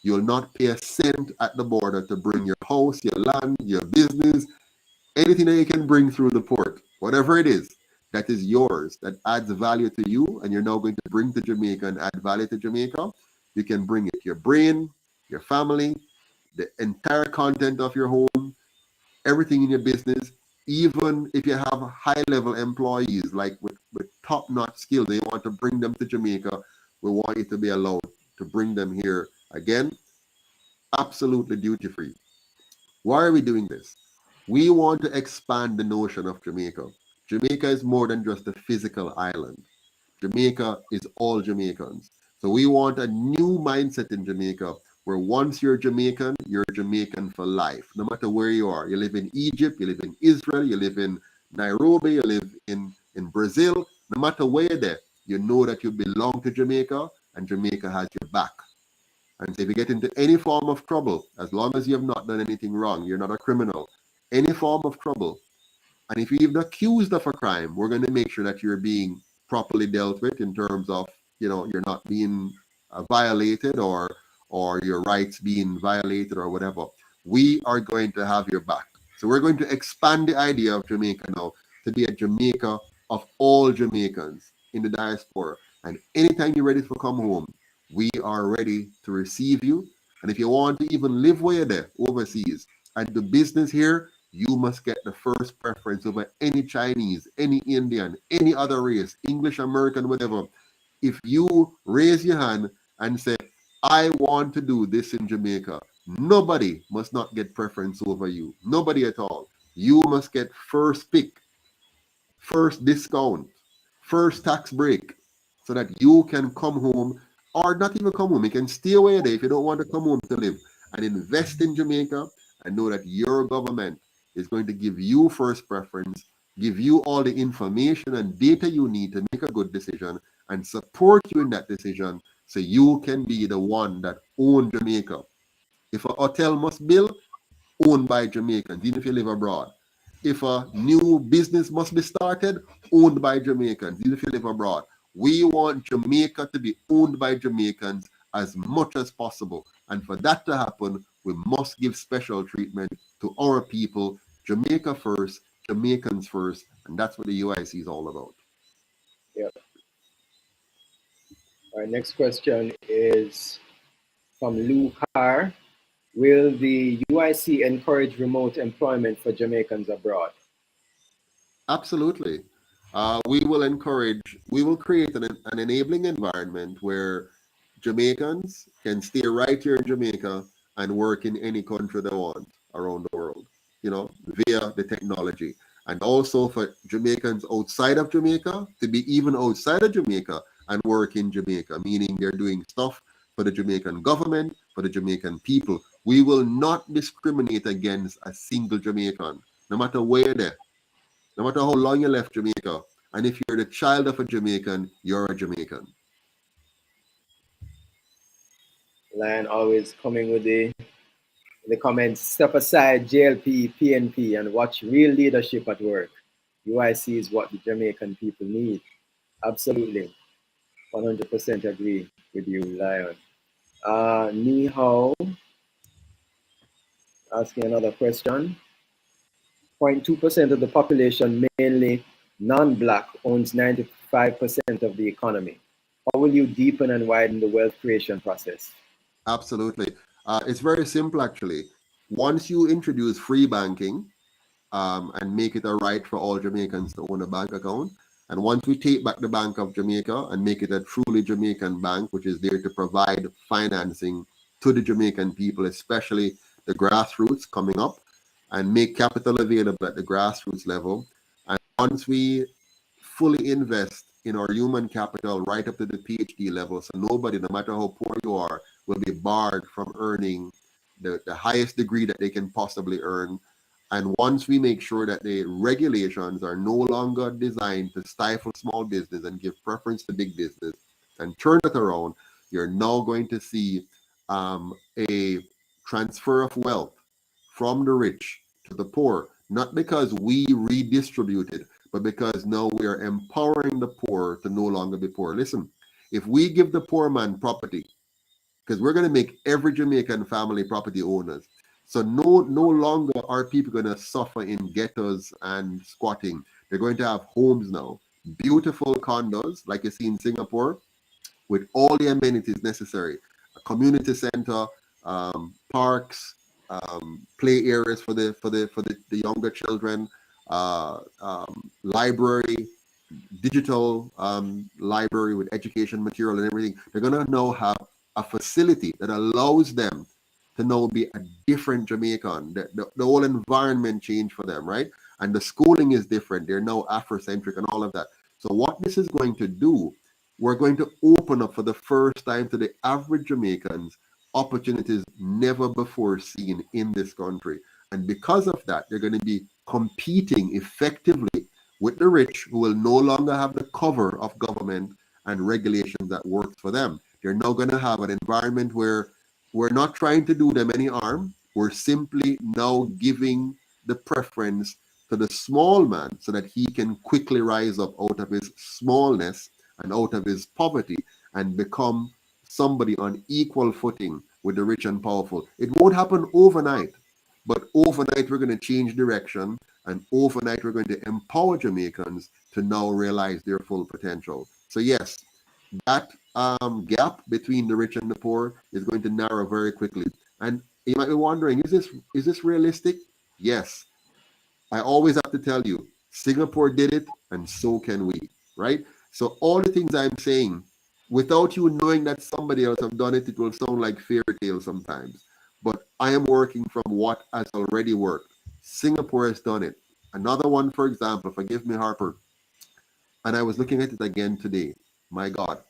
You'll not pay a cent at the border to bring your house, your land, your business, anything that you can bring through the port, whatever it is, that is yours, that adds value to you, and you're now going to bring to Jamaica and add value to Jamaica. You can bring it, your brain, your family, the entire content of your home, everything in your business. Even if you have high-level employees, like with top-notch skills, and you want to bring them to Jamaica, we want you to be allowed to bring them here. Again, absolutely duty-free. Why are we doing this? We want to expand the notion of Jamaica. Jamaica is more than just a physical island. Jamaica is all Jamaicans. So we want a new mindset in Jamaica where once you're Jamaican for life, no matter where you are. You live in Egypt, you live in Israel, you live in Nairobi, you live in Brazil. No matter where you're there, you know that you belong to Jamaica and Jamaica has your back. And so if you get into any form of trouble, as long as you have not done anything wrong, you're not a criminal, any form of trouble, and if you're even accused of a crime, we're going to make sure that you're being properly dealt with in terms of, you're not being violated or your rights being violated or whatever. We are going to have your back. So we're going to expand the idea of Jamaica now to be a Jamaica of all Jamaicans in the diaspora. And anytime you're ready to come home, we are ready to receive you. And if you want to even live where you're there, overseas, and do business here, you must get the first preference over any Chinese, any Indian, any other race, English, American, whatever. If you raise your hand and say, I want to do this in Jamaica, nobody must not get preference over you. Nobody at all. You must get first pick, first discount, first tax break. so that you can come home, or not even come home. You can stay away there if you don't want to come home to live, and invest in Jamaica, and know that your government is going to give you first preference, give you all the information and data you need to make a good decision, and support you in that decision, so you can be the one that owns Jamaica. If a hotel must build, owned by Jamaicans, even if you live abroad. If a new business must be started, owned by Jamaicans, even if you live abroad. We want Jamaica to be owned by Jamaicans as much as possible. And for that to happen, we must give special treatment to our people, Jamaica first, Jamaicans first, and that's what the UIC is all about. Yep. Our next question is from Lou Carr. Will the UIC encourage remote employment for Jamaicans abroad? Absolutely. We will create an enabling environment where Jamaicans can stay right here in Jamaica and work in any country they want around the world, via the technology. And also for Jamaicans outside of Jamaica to be even outside of Jamaica and work in Jamaica, meaning they're doing stuff for the Jamaican government, for the Jamaican people. We will not discriminate against a single Jamaican, no matter where they're. No matter how long you left Jamaica, and if you're the child of a Jamaican, you're a Jamaican. Lion always coming with the comments, step aside JLP, PNP, and watch real leadership at work. UIC is what the Jamaican people need. Absolutely. 100% agree with you, Lion. Ni Hao, asking another question. 0.2% of the population, mainly non-Black, owns 95% of the economy. How will you deepen and widen the wealth creation process? Absolutely. It's very simple, actually. Once you introduce free banking and make it a right for all Jamaicans to own a bank account, and once we take back the Bank of Jamaica and make it a truly Jamaican bank, which is there to provide financing to the Jamaican people, especially the grassroots coming up, and make capital available at the grassroots level. And once we fully invest in our human capital right up to the PhD level, so nobody, no matter how poor you are, will be barred from earning the highest degree that they can possibly earn. And once we make sure that the regulations are no longer designed to stifle small business and give preference to big business and turn it around, you're now going to see a transfer of wealth from the rich to the poor, not because we redistributed, but because now we are empowering the poor to no longer be poor. Listen, if we give the poor man property, because we're going to make every Jamaican family property owners, so no longer are people going to suffer in ghettos and squatting. They're going to have homes now, beautiful condos like you see in Singapore, with all the amenities necessary, a community center, parks, play areas for the younger children, library, digital library with education material and everything. They're going to now have a facility that allows them to now be a different Jamaican. The whole environment changed for them, right? And the schooling is different. They're now Afrocentric and all of that. So what this is going to do, we're going to open up for the first time to the average Jamaicans opportunities never before seen in this country. And because of that, they're going to be competing effectively with the rich, who will no longer have the cover of government and regulations that works for them. They're now going to have an environment where we're not trying to do them any harm. We're simply now giving the preference to the small man so that he can quickly rise up out of his smallness and out of his poverty and become somebody on equal footing with the rich and powerful. It won't happen overnight, but overnight we're going to change direction, and overnight we're going to empower Jamaicans to now realize their full potential. So yes, that gap between the rich and the poor is going to narrow very quickly. And you might be wondering, is this realistic? Yes. I always have to tell you, Singapore did it, and so can we, right? So all the things I'm saying, without you knowing that somebody else have done it, it will sound like fairy tale sometimes. But I am working from what has already worked. Singapore has done it. Another one, for example, forgive me, Harper, and I was looking at it again today. My God.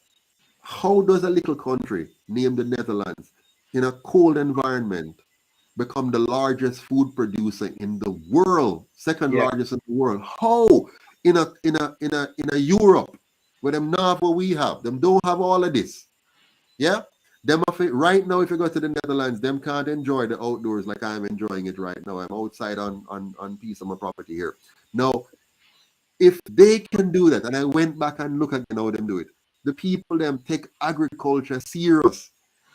How does a little country named the Netherlands, in a cold environment, become the largest food producer in the world, second largest in the world? How in a Europe where them not have what we have, them don't have all of this. Yeah, them right now. If you go to the Netherlands, them can't enjoy the outdoors like I'm enjoying it right now. I'm outside on piece of my property here. Now, if they can do that, and I went back and look again how them do it, the people them take agriculture serious.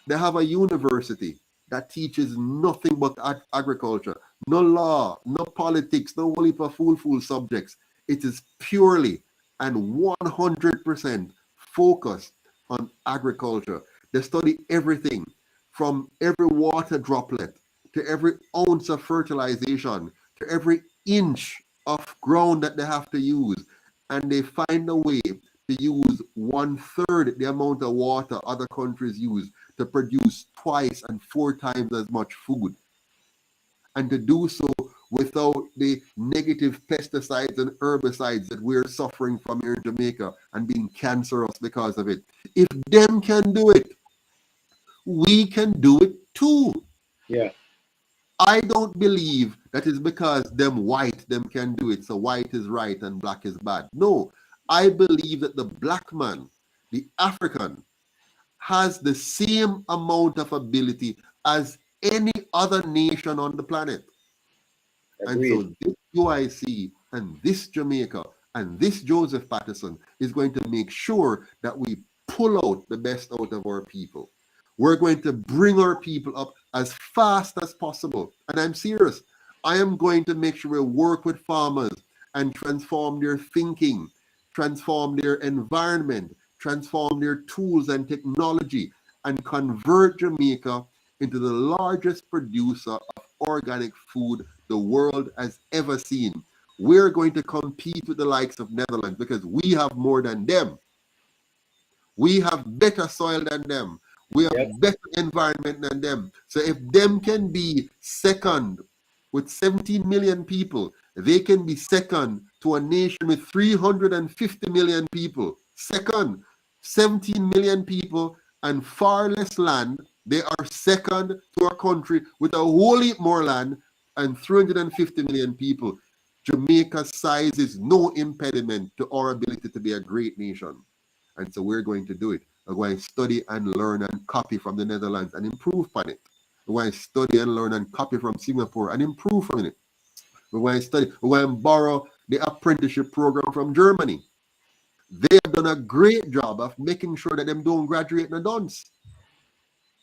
They have a university that teaches nothing but agriculture. No law, no politics, no whole heap of fool subjects. It is purely and 100% focused on agriculture. They study everything from every water droplet to every ounce of fertilization to every inch of ground that they have to use, and they find a way to use 1/3 the amount of water other countries use to produce twice and 4 times as much food, and to do so without the negative pesticides and herbicides that we're suffering from here in Jamaica and being cancerous because of it. If them can do it, we can do it too. Yeah. I don't believe that it's because them white them can do it, so white is right and black is bad. No, I believe that the black man, the African, has the same amount of ability as any other nation on the planet. Agreed. And so this UIC and this Jamaica and this Joseph Patterson is going to make sure that we pull out the best out of our people. We're going to bring our people up as fast as possible. And I'm serious. I am going to make sure we work with farmers and transform their thinking, transform their environment, transform their tools and technology, and convert Jamaica into the largest producer of organic food the world has ever seen. We're going to compete with the likes of Netherlands because we have more than them. We have better soil than them. We have better environment than them. So if them can be second with 17 million people, they can be second to a nation with 350 million people. Second, 17 million people and far less land. They are second to a country with a whole heap more land and 350 million people. Jamaica's size is no impediment to our ability to be a great nation. And so we're going to do it. We're going to study and learn and copy from the Netherlands and improve on it. We're going to study and learn and copy from Singapore and improve on it. We're going to study, we're going to borrow the apprenticeship program from Germany. They have done a great job of making sure that them don't graduate in a dunce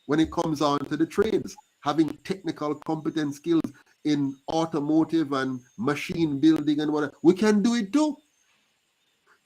when it comes on to the trades, having technical competence skills in automotive and machine building and whatever. We can do it too.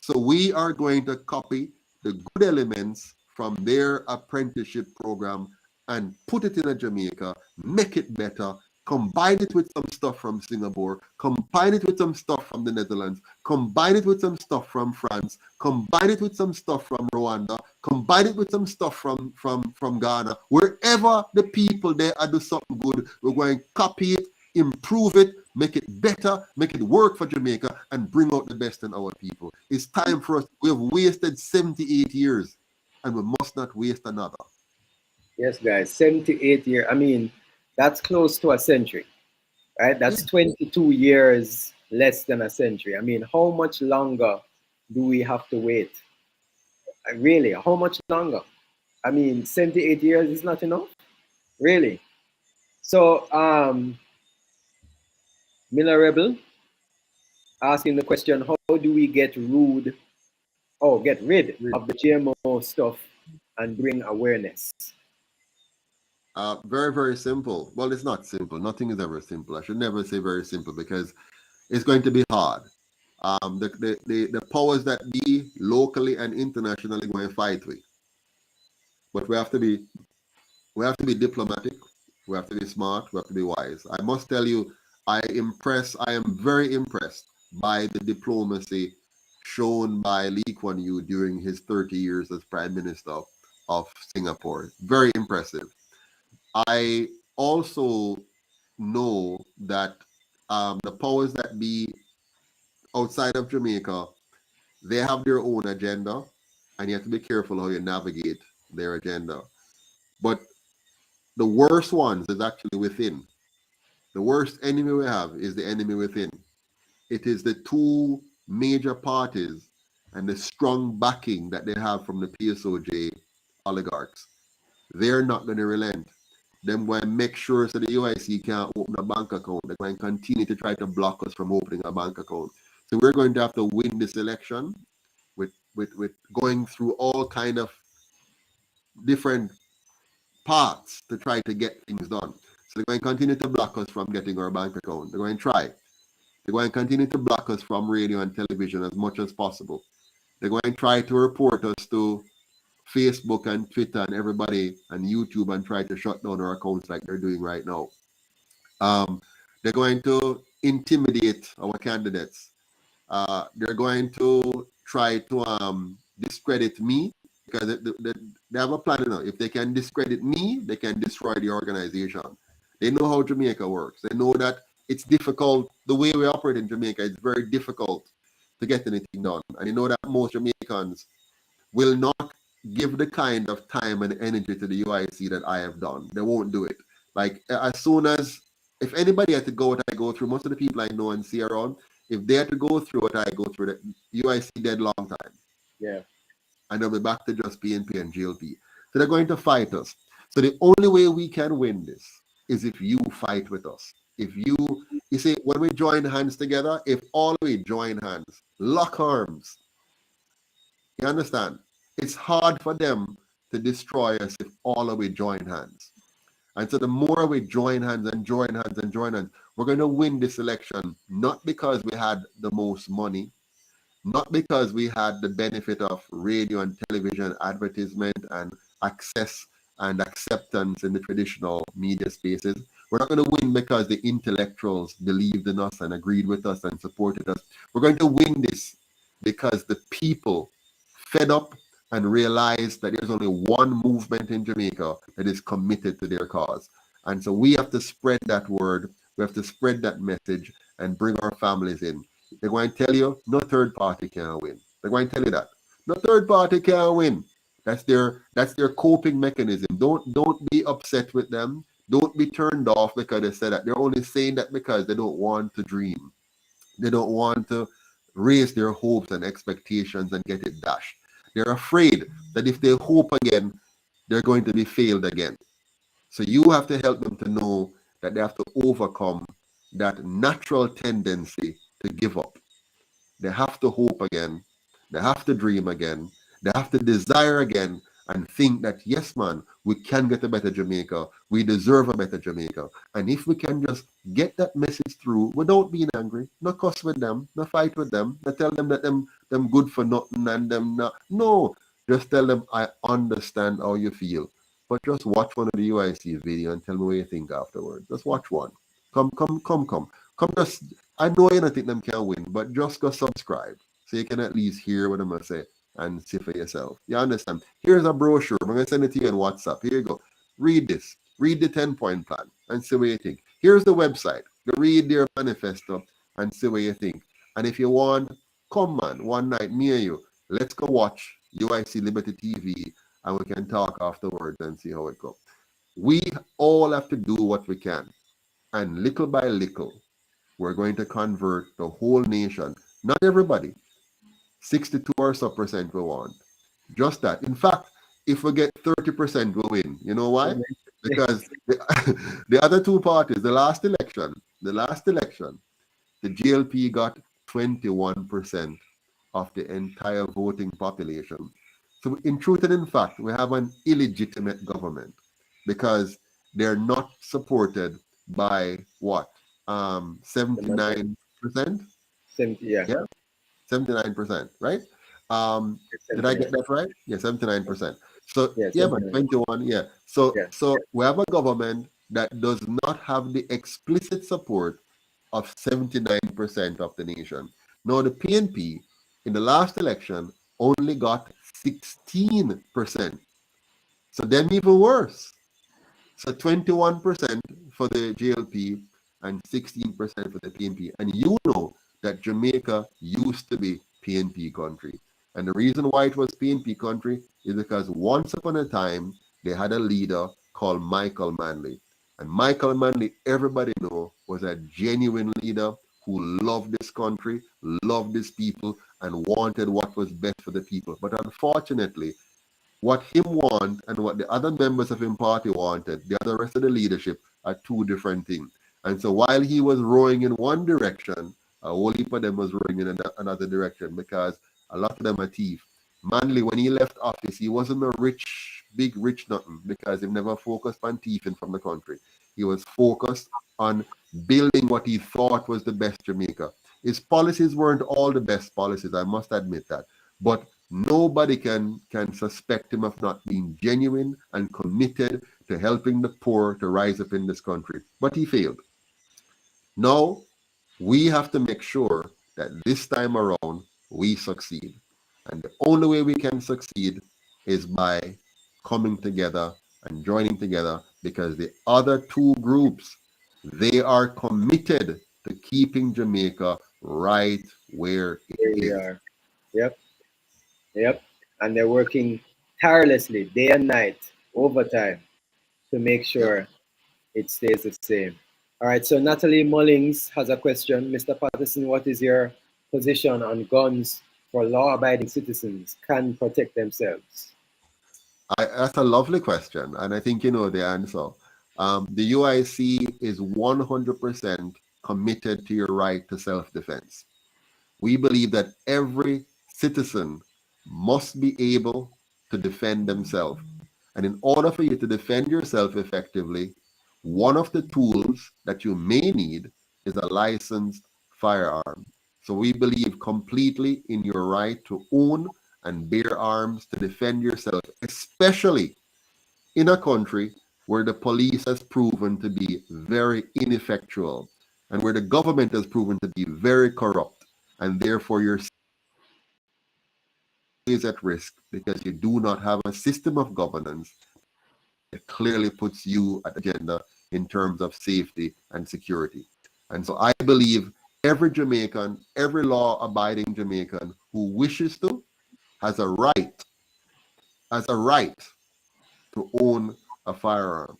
So we are going to copy the good elements from their apprenticeship program and put it in a Jamaica, make it better, combine it with some stuff from Singapore, combine it with some stuff from the Netherlands, combine it with some stuff from France, combine it with some stuff from Rwanda, combine it with some stuff from Ghana. Wherever the people there are do something good, we're going to copy it, improve it, make it better, make it work for Jamaica, and bring out the best in our people. It's time for us. We have wasted 78 years, and we must not waste another. Yes, guys, 78 years. I mean, that's close to a century, right? That's 22 years less than a century. I mean, how much longer do we have to wait? Really, how much longer? I mean, 78 years is not enough? Really? So, Miller Rebel asking the question, how do we get rid of the GMO stuff and bring awareness? Very, very simple. Well, it's not simple. Nothing is ever simple. I should never say very simple because it's going to be hard. The powers that be locally and internationally going to fight with. But we have to be diplomatic. We have to be smart. We have to be wise. I must tell you, I am very impressed by the diplomacy shown by Lee Kuan Yew during his 30 years as Prime Minister of Singapore. Very impressive. I also know that the powers that be outside of Jamaica, they have their own agenda. and you have to be careful how you navigate their agenda. But the worst ones is actually within. The worst enemy we have is the enemy within. It is the two major parties and the strong backing that they have from the PSOJ oligarchs. They're not going to relent. Them going to make sure so the UIC can't open a bank account. They're going to continue to try to block us from opening a bank account. So we're going to have to win this election with going through all kind of different paths to try to get things done. So they're going to continue to block us from getting our bank account. They're going to try. They're going to continue to block us from radio and television as much as possible. They're going to try to report us to Facebook and Twitter and everybody and YouTube and try to shut down our accounts like they're doing right now. They're going to intimidate our candidates. They're going to try to discredit me because they have a plan now. If they can discredit me, they can destroy the organization. They know how Jamaica works. They know that it's difficult. The way we operate in Jamaica, it's very difficult to get anything done. And you know that most Jamaicans will not give the kind of time and energy to the UIC that I have done. They won't do it. Like as soon as, if anybody had to go what I go through, most of the people I know and see around, if they had to go through what I go through, the UIC dead long time. Yeah. And they'll be back to just PNP and GLP. So they're going to fight us. So the only way we can win this is if you fight with us. If you see, when we join hands together, if all we join hands, lock arms, you understand? It's hard for them to destroy us if all of we join hands. And so the more we join hands and join hands and join hands, we're going to win this election, not because we had the most money, not because we had the benefit of radio and television advertisement and access and acceptance in the traditional media spaces. We're not going to win because the intellectuals believed in us and agreed with us and supported us. We're going to win this because the people fed up and realized that there's only one movement in Jamaica that is committed to their cause. And so we have to spread that word, we have to spread that message and bring our families in. They're going to tell you, no third party can win. They're going to tell you that. No third party can win. That's their coping mechanism. Don't be upset with them. Don't be turned off because they say that. They're only saying that because they don't want to dream. They don't want to raise their hopes and expectations and get it dashed. They're afraid that if they hope again, they're going to be failed again. So you have to help them to know that they have to overcome that natural tendency to give up. They have to hope again. They have to dream again. They have to desire again and think that, yes, man, we can get a better Jamaica. We deserve a better Jamaica. And if we can just get that message through without being angry, not cuss with them, not fight with them, not tell them that them good for nothing and them not. No, just tell them, I understand how you feel. But just watch one of the UIC video and tell me what you think afterwards. Just watch one. Come, just, I know you don't think them can win, but just go subscribe so you can at least hear what I'm going to say and see for yourself. You understand? Here's a brochure. I'm going to send it to you on WhatsApp. Here you go. Read this. Read the 10-point plan and see what you think. Here's the website. You read their manifesto and see what you think. And if you want, come man, one night, me and you, let's go watch UIC Liberty TV and we can talk afterwards and see how it goes. We all have to do what we can. And little by little, we're going to convert the whole nation. Not everybody. 62 or so percent we want. Just that. In fact, if we get 30%, we'll win. You know why? Because the other two parties, the last election, the GLP got 21% of the entire voting population. So in truth and in fact, we have an illegitimate government because they're not supported by what? 79%? 70, yeah. 79%, right? Did I get that right? Yeah, 79%. So yeah, but 21, yeah. So we have a government that does not have the explicit support of 79% of the nation. Now the PNP in the last election only got 16%. So then even worse. So 21% for the GLP and 16% for the PNP. And you know that Jamaica used to be PNP country. And the reason why it was PNP country is because once upon a time, they had a leader called Michael Manley. And Michael Manley, everybody know, was a genuine leader who loved this country, loved these people, and wanted what was best for the people. But unfortunately, what him want and what the other members of his party wanted, the other rest of the leadership, are two different things. And so while he was rowing in one direction, a whole heap of them was rowing in another direction, because a lot of them are thief. Manley, when he left office, he wasn't a big rich nothing, because he never focused on thieving from the country. He was focused on building what he thought was the best Jamaica. His policies weren't all the best policies, I must admit that. But nobody can suspect him of not being genuine and committed to helping the poor to rise up in this country. But he failed. Now, we have to make sure that this time around, we succeed. And the only way we can succeed is by coming together and joining together, because the other two groups, they are committed to keeping Jamaica right where it is. are. Yep. And they're working tirelessly, day and night, overtime, to make sure it stays the same. All right, so Natalie Mullings has a question. Mr. Patterson, what is your position on guns for law-abiding citizens can protect themselves? That's a lovely question, and I think you know the answer. The UIC is 100% committed to your right to self-defense. We believe that every citizen must be able to defend themselves. And in order for you to defend yourself effectively, one of the tools that you may need is a licensed firearm. So we believe completely in your right to own and bear arms to defend yourself, especially in a country where the police has proven to be very ineffectual and where the government has proven to be very corrupt, and therefore your safety is at risk because you do not have a system of governance that clearly puts you at the agenda in terms of safety and security. And so I believe every Jamaican, every law-abiding Jamaican who wishes to has a right to own a firearm.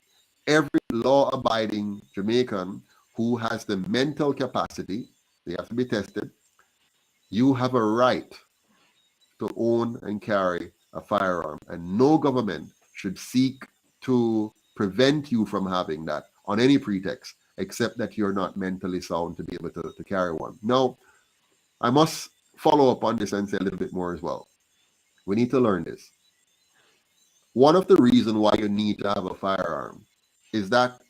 Every law-abiding Jamaican who has the mental capacity, they have to be tested, you have a right to own and carry a firearm. And no government should seek to prevent you from having that on any pretext, except that you're not mentally sound to be able to carry one. Now, I must follow up on this and say a little bit more as well. We need to learn this. One of the reasons why you need to have a firearm is that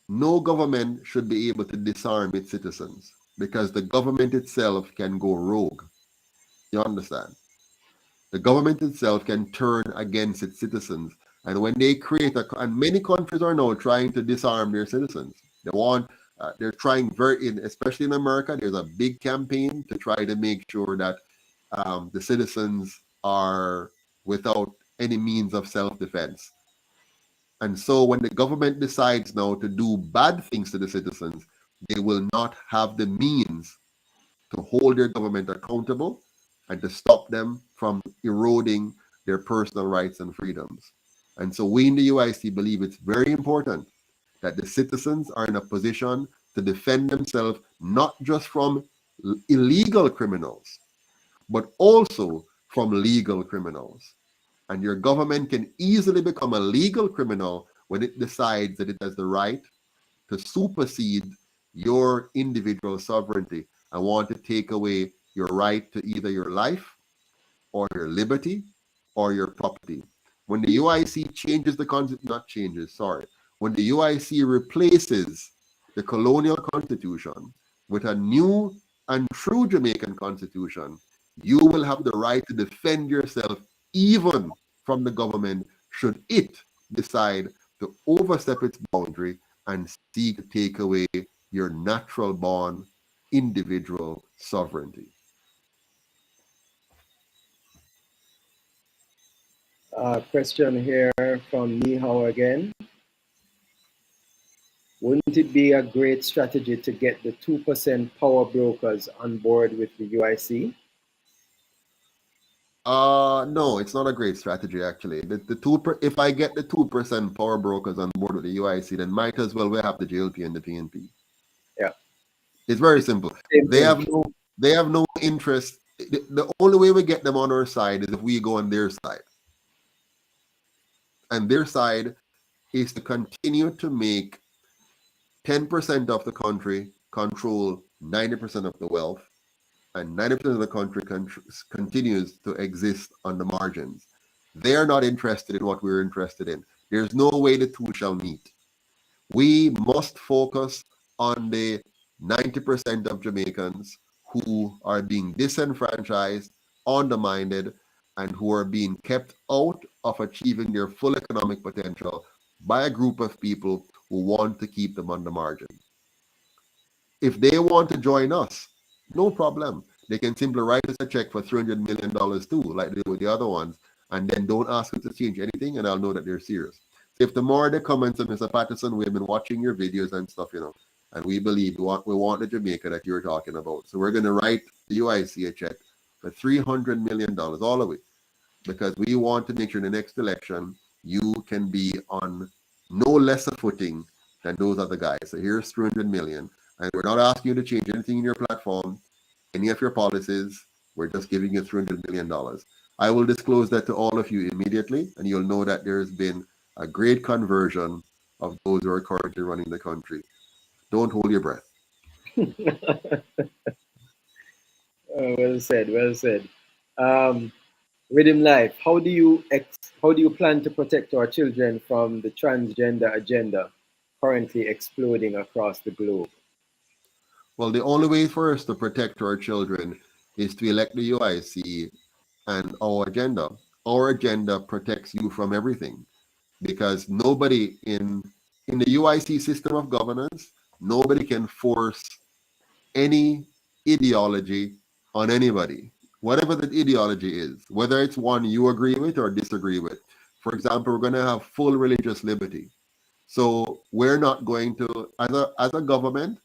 no government should be able to disarm its citizens, because the government itself can go rogue. You understand? The government itself can turn against its citizens. And when they create and many countries are now trying to disarm their citizens. They're trying especially in America, there's a big campaign to try to make sure that the citizens are without any means of self-defense. And so when the government decides now to do bad things to the citizens, they will not have the means to hold their government accountable and to stop them from eroding their personal rights and freedoms. And so we in the UIC believe it's very important that the citizens are in a position to defend themselves, not just from illegal criminals, but also from legal criminals. And your government can easily become a legal criminal when it decides that it has the right to supersede your individual sovereignty and want to take away your right to either your life or your liberty or your property. When the UIC changes the when the UIC replaces the colonial constitution with a new and true Jamaican constitution, you will have the right to defend yourself even from the government should it decide to overstep its boundary and seek to take away your natural born individual sovereignty. Question here from Nihao again. Wouldn't it be a great strategy to get the 2% power brokers on board with the UIC? No, it's not a great strategy actually. If I get the 2% power brokers on board with the UIC, then might as well we have the JLP and the PNP. Yeah. It's very simple. Same They thing. have no interest. The only way we get them on our side is if we go on their side. And their side is to continue to make 10% of the country control 90% of the wealth, and 90% of the country continues to exist on the margins. They're not interested in what we're interested in. There's no way the two shall meet. We must focus on the 90% of Jamaicans who are being disenfranchised, undermined, and who are being kept out of achieving their full economic potential by a group of people who want to keep them on the margin. If they want to join us, no problem. They can simply write us a check for $300 million too, like they do with the other ones, and then don't ask us to change anything, and I'll know that they're serious. If the more they comment to Mr. Patterson, we've been watching your videos and stuff, and we believe we want the Jamaica that you're talking about. So we're going to write the UIC a check for $300 million, all of it, because we want to make sure in the next election you can be on no less a footing than those other guys. So here's $300 million, and we're not asking you to change anything in your platform, any of your policies. We're just giving you $300 million. I will disclose that to all of you immediately, and you'll know that there's been a great conversion of those who are currently running the country. Don't hold your breath. Well said, well said. Rhythm Life, how do you plan to protect our children from the transgender agenda currently exploding across the globe? Well, the only way for us to protect our children is to elect the UIC and our agenda. Our agenda protects you from everything, because nobody in the UIC system of governance, nobody can force any ideology on anybody, whatever that ideology is, whether it's one you agree with or disagree with. For example, we're going to have full religious liberty. So we're not going to, as a government,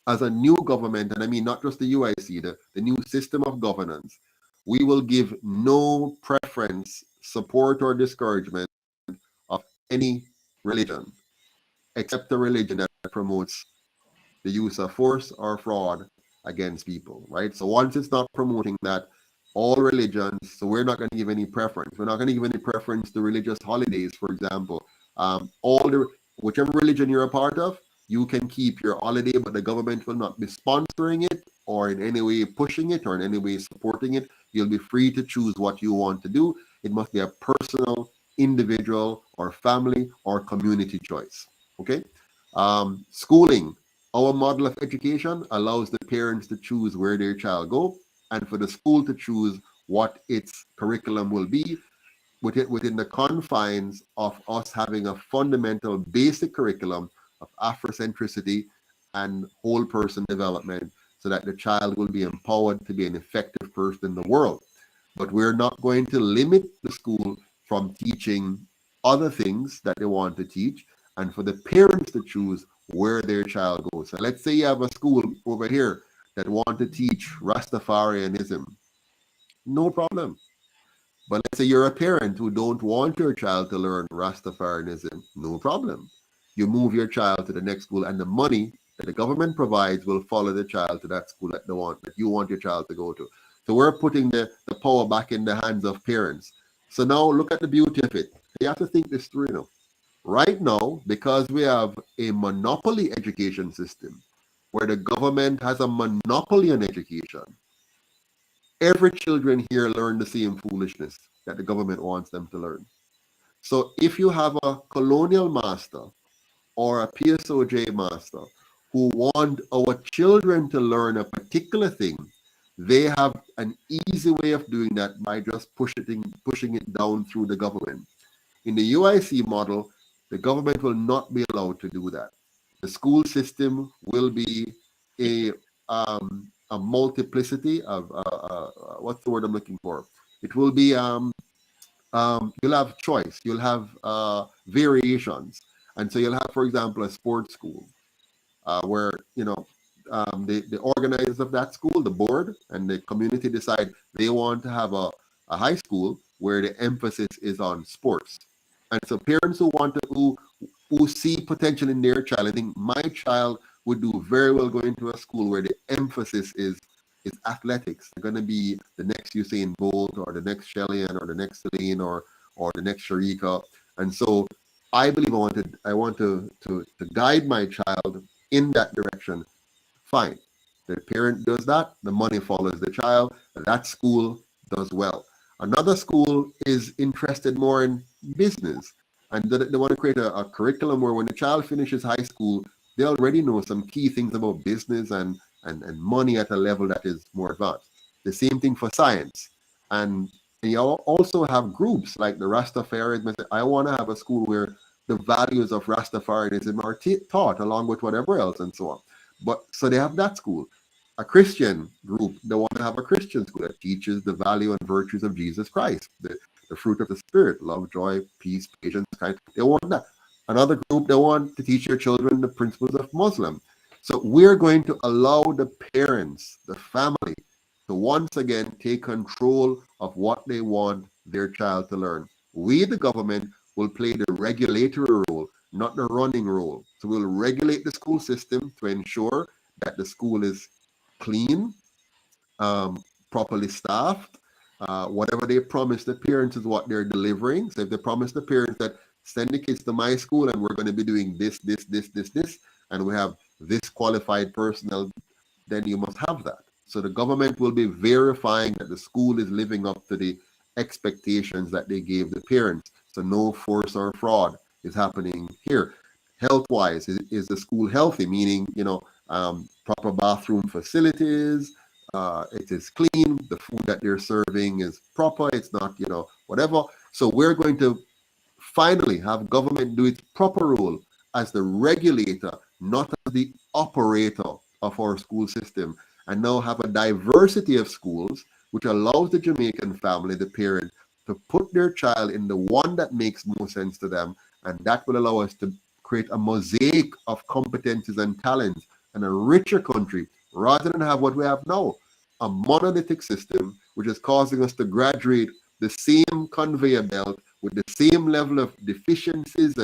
as a new government, and I mean not just the UIC, the new system of governance, we will give no preference, support, or discouragement of any religion, except the religion that promotes the use of force or fraud against people, right? So once it's not promoting that, all religions, so we're not going to give any preference. We're not going to give any preference to religious holidays, for example. Whichever religion you're a part of, you can keep your holiday, but the government will not be sponsoring it or in any way pushing it or in any way supporting it. You'll be free to choose what you want to do. It must be a personal, individual, or family or community choice. Okay? Schooling. Our model of education allows the parents to choose where their child go, and for the school to choose what its curriculum will be within the confines of us having a fundamental basic curriculum of Afrocentricity and whole person development, so that the child will be empowered to be an effective person in the world. But we're not going to limit the school from teaching other things that they want to teach, and for the parents to choose where their child goes. So let's say you have a school over here that want to teach Rastafarianism. No problem. But let's say you're a parent who don't want your child to learn Rastafarianism. No problem. You move your child to the next school, and the money that the government provides will follow the child to that school that you want your child to go to. So we're putting the power back in the hands of parents. So now look at the beauty of it. You have to think this through, Right now, because we have a monopoly education system where the government has a monopoly on education, every children here learn the same foolishness that the government wants them to learn. So if you have a colonial master or a PSOJ master who want our children to learn a particular thing, they have an easy way of doing that by just pushing it down through the government. In the UIC model, the government will not be allowed to do that. The school system will be a multiplicity of what's the word I'm looking for? It will be you'll have choice, you'll have variations, and so you'll have, for example, a sports school where the organizers of that school, the board, and the community decide they want to have a high school where the emphasis is on sports. And so parents who see potential in their child, I think my child would do very well going to a school where the emphasis is athletics. They're going to be the next Usain Bolt or the next Shellyan or the next Celine or the next Sharika. And so I believe I want to guide my child in that direction. Fine. The parent does that, the money follows the child, and that school does well. Another school is interested more in business, and they want to create a curriculum where when the child finishes high school, they already know some key things about business and money at a level that is more advanced. The same thing for science. And you also have groups like the Rastafarians. I want to have a school where the values of Rastafarianism are taught along with whatever else and so on. But so they have that school. A Christian group, they want to have a Christian school that teaches the value and virtues of Jesus Christ, the fruit of the Spirit, love, joy, peace, patience, kindness. They want that. Another group, they want to teach your children the principles of Muslim. So we're going to allow the parents, the family, to once again take control of what they want their child to learn. We, the government, will play the regulatory role, not the running role. So we'll regulate the school system to ensure that the school is clean, properly staffed. Whatever they promise the parents is what they're delivering. So if they promise the parents that send the kids to my school and we're going to be doing this, and we have this qualified personnel, then you must have that. So the government will be verifying that the school is living up to the expectations that they gave the parents. So no force or fraud is happening here. Health-wise, is the school healthy? Meaning, proper bathroom facilities, it is clean, the food that they're serving is proper, it's not, whatever. So we're going to finally have government do its proper role as the regulator, not as the operator of our school system, and now have a diversity of schools which allows the Jamaican family, the parent, to put their child in the one that makes most sense to them, and that will allow us to create a mosaic of competencies and talents and a richer country, rather than have what we have now, a monolithic system which is causing us to graduate the same conveyor belt with the same level of deficiencies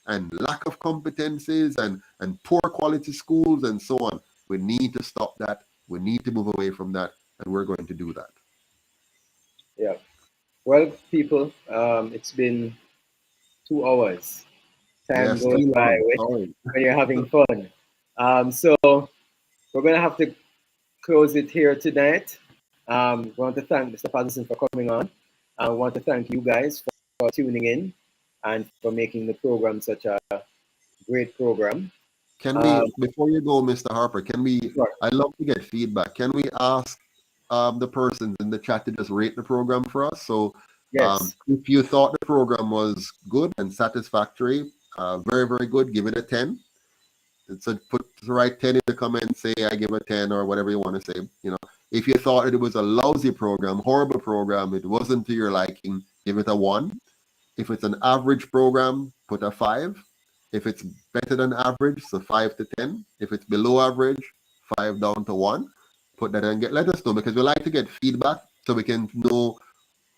and lack of competencies and poor quality schools and so on. We need to stop that. We need to move away from that, and we're going to do that. Yeah. Well, people, it's been 2 hours. Time goes by when you're having fun. So we're going to have to close it here tonight. We want to thank Mr. Patterson for coming on. I want to thank you guys for tuning in and for making the program such a great program. Can we, before you go, Mr. Harper, I'd love to get feedback. Can we ask the persons in the chat to just rate the program for us? So if you thought the program was good and satisfactory, very, very good, give it a 10. So put the right 10 in the comments, say I give a 10 or whatever you want to say. If you thought it was a lousy program, horrible program, it wasn't to your liking, give it a 1. If it's an average program, put a 5. If it's better than average, so 5 to 10. If it's below average, 5 down to 1. Put that and let us know, because we like to get feedback so we can know,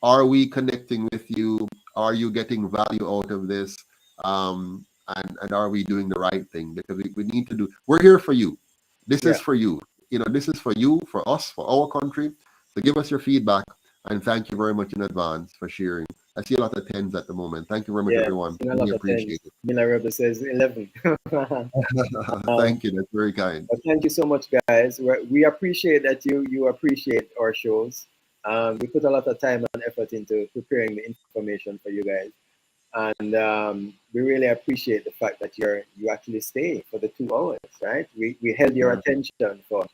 are we connecting with you? Are you getting value out of this? And are we doing the right thing? Because we need to do, we're here for you. This is for you. This is for you, for us, for our country. So give us your feedback, and thank you very much in advance for sharing. I see a lot of 10s at the moment. Thank you very much, everyone. We appreciate it. Miller Rebel says 11. Thank you. That's very kind. Well, thank you so much, guys. We appreciate that you appreciate our shows. We put a lot of time and effort into preparing the information for you guys. And we really appreciate the fact that you actually stay for the 2 hours, right? We held your attention for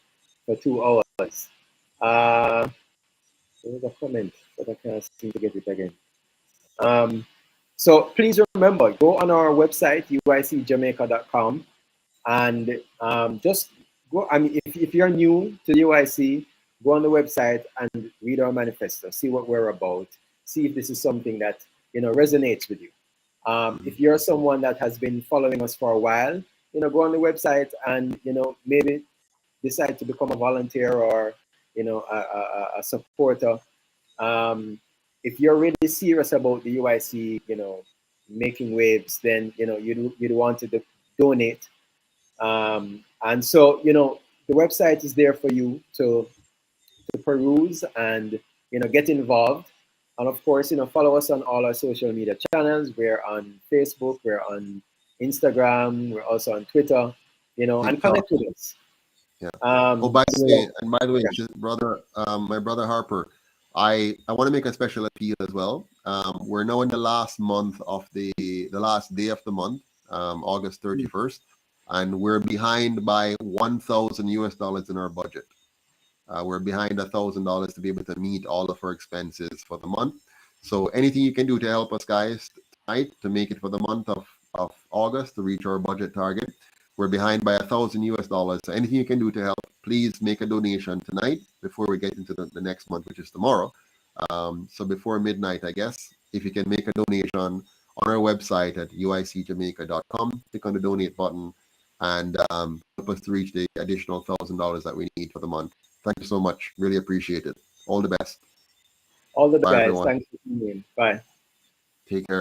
2 hours. There was a comment, but I can't seem to get it again. So please remember, go on our website, uicjamaica.com, and just go. I mean, if you're new to the UIC, go on the website and read our manifesto, see what we're about, see if this is something that resonates with you. If you're someone that has been following us for a while, go on the website and maybe decide to become a volunteer or a supporter. if you're really serious about the UIC, making waves, then you'd want to donate. And so the website is there for you to peruse and get involved. And of course, follow us on all our social media channels. We're on Facebook, we're on Instagram, we're also on Twitter, and connect with us. Yeah. By the way, brother, my brother Harper, I want to make a special appeal as well. We're now in the last month of the last day of the month, August 31st, and we're behind by $1,000 in our budget. We're behind $1,000 to be able to meet all of our expenses for the month. So anything you can do to help us, guys, tonight to make it for the month of August to reach our budget target. We're behind by $1,000. So anything you can do to help, please make a donation tonight before we get into the next month, which is tomorrow. So before midnight, I guess, if you can make a donation on our website at uicjamaica.com, click on the donate button and help us to reach the additional $1,000 that we need for the month. Thank you so much. Really appreciate it. All the best. All the best, Bye, guys. everyone. Thanks for tuning in. Bye. Take care.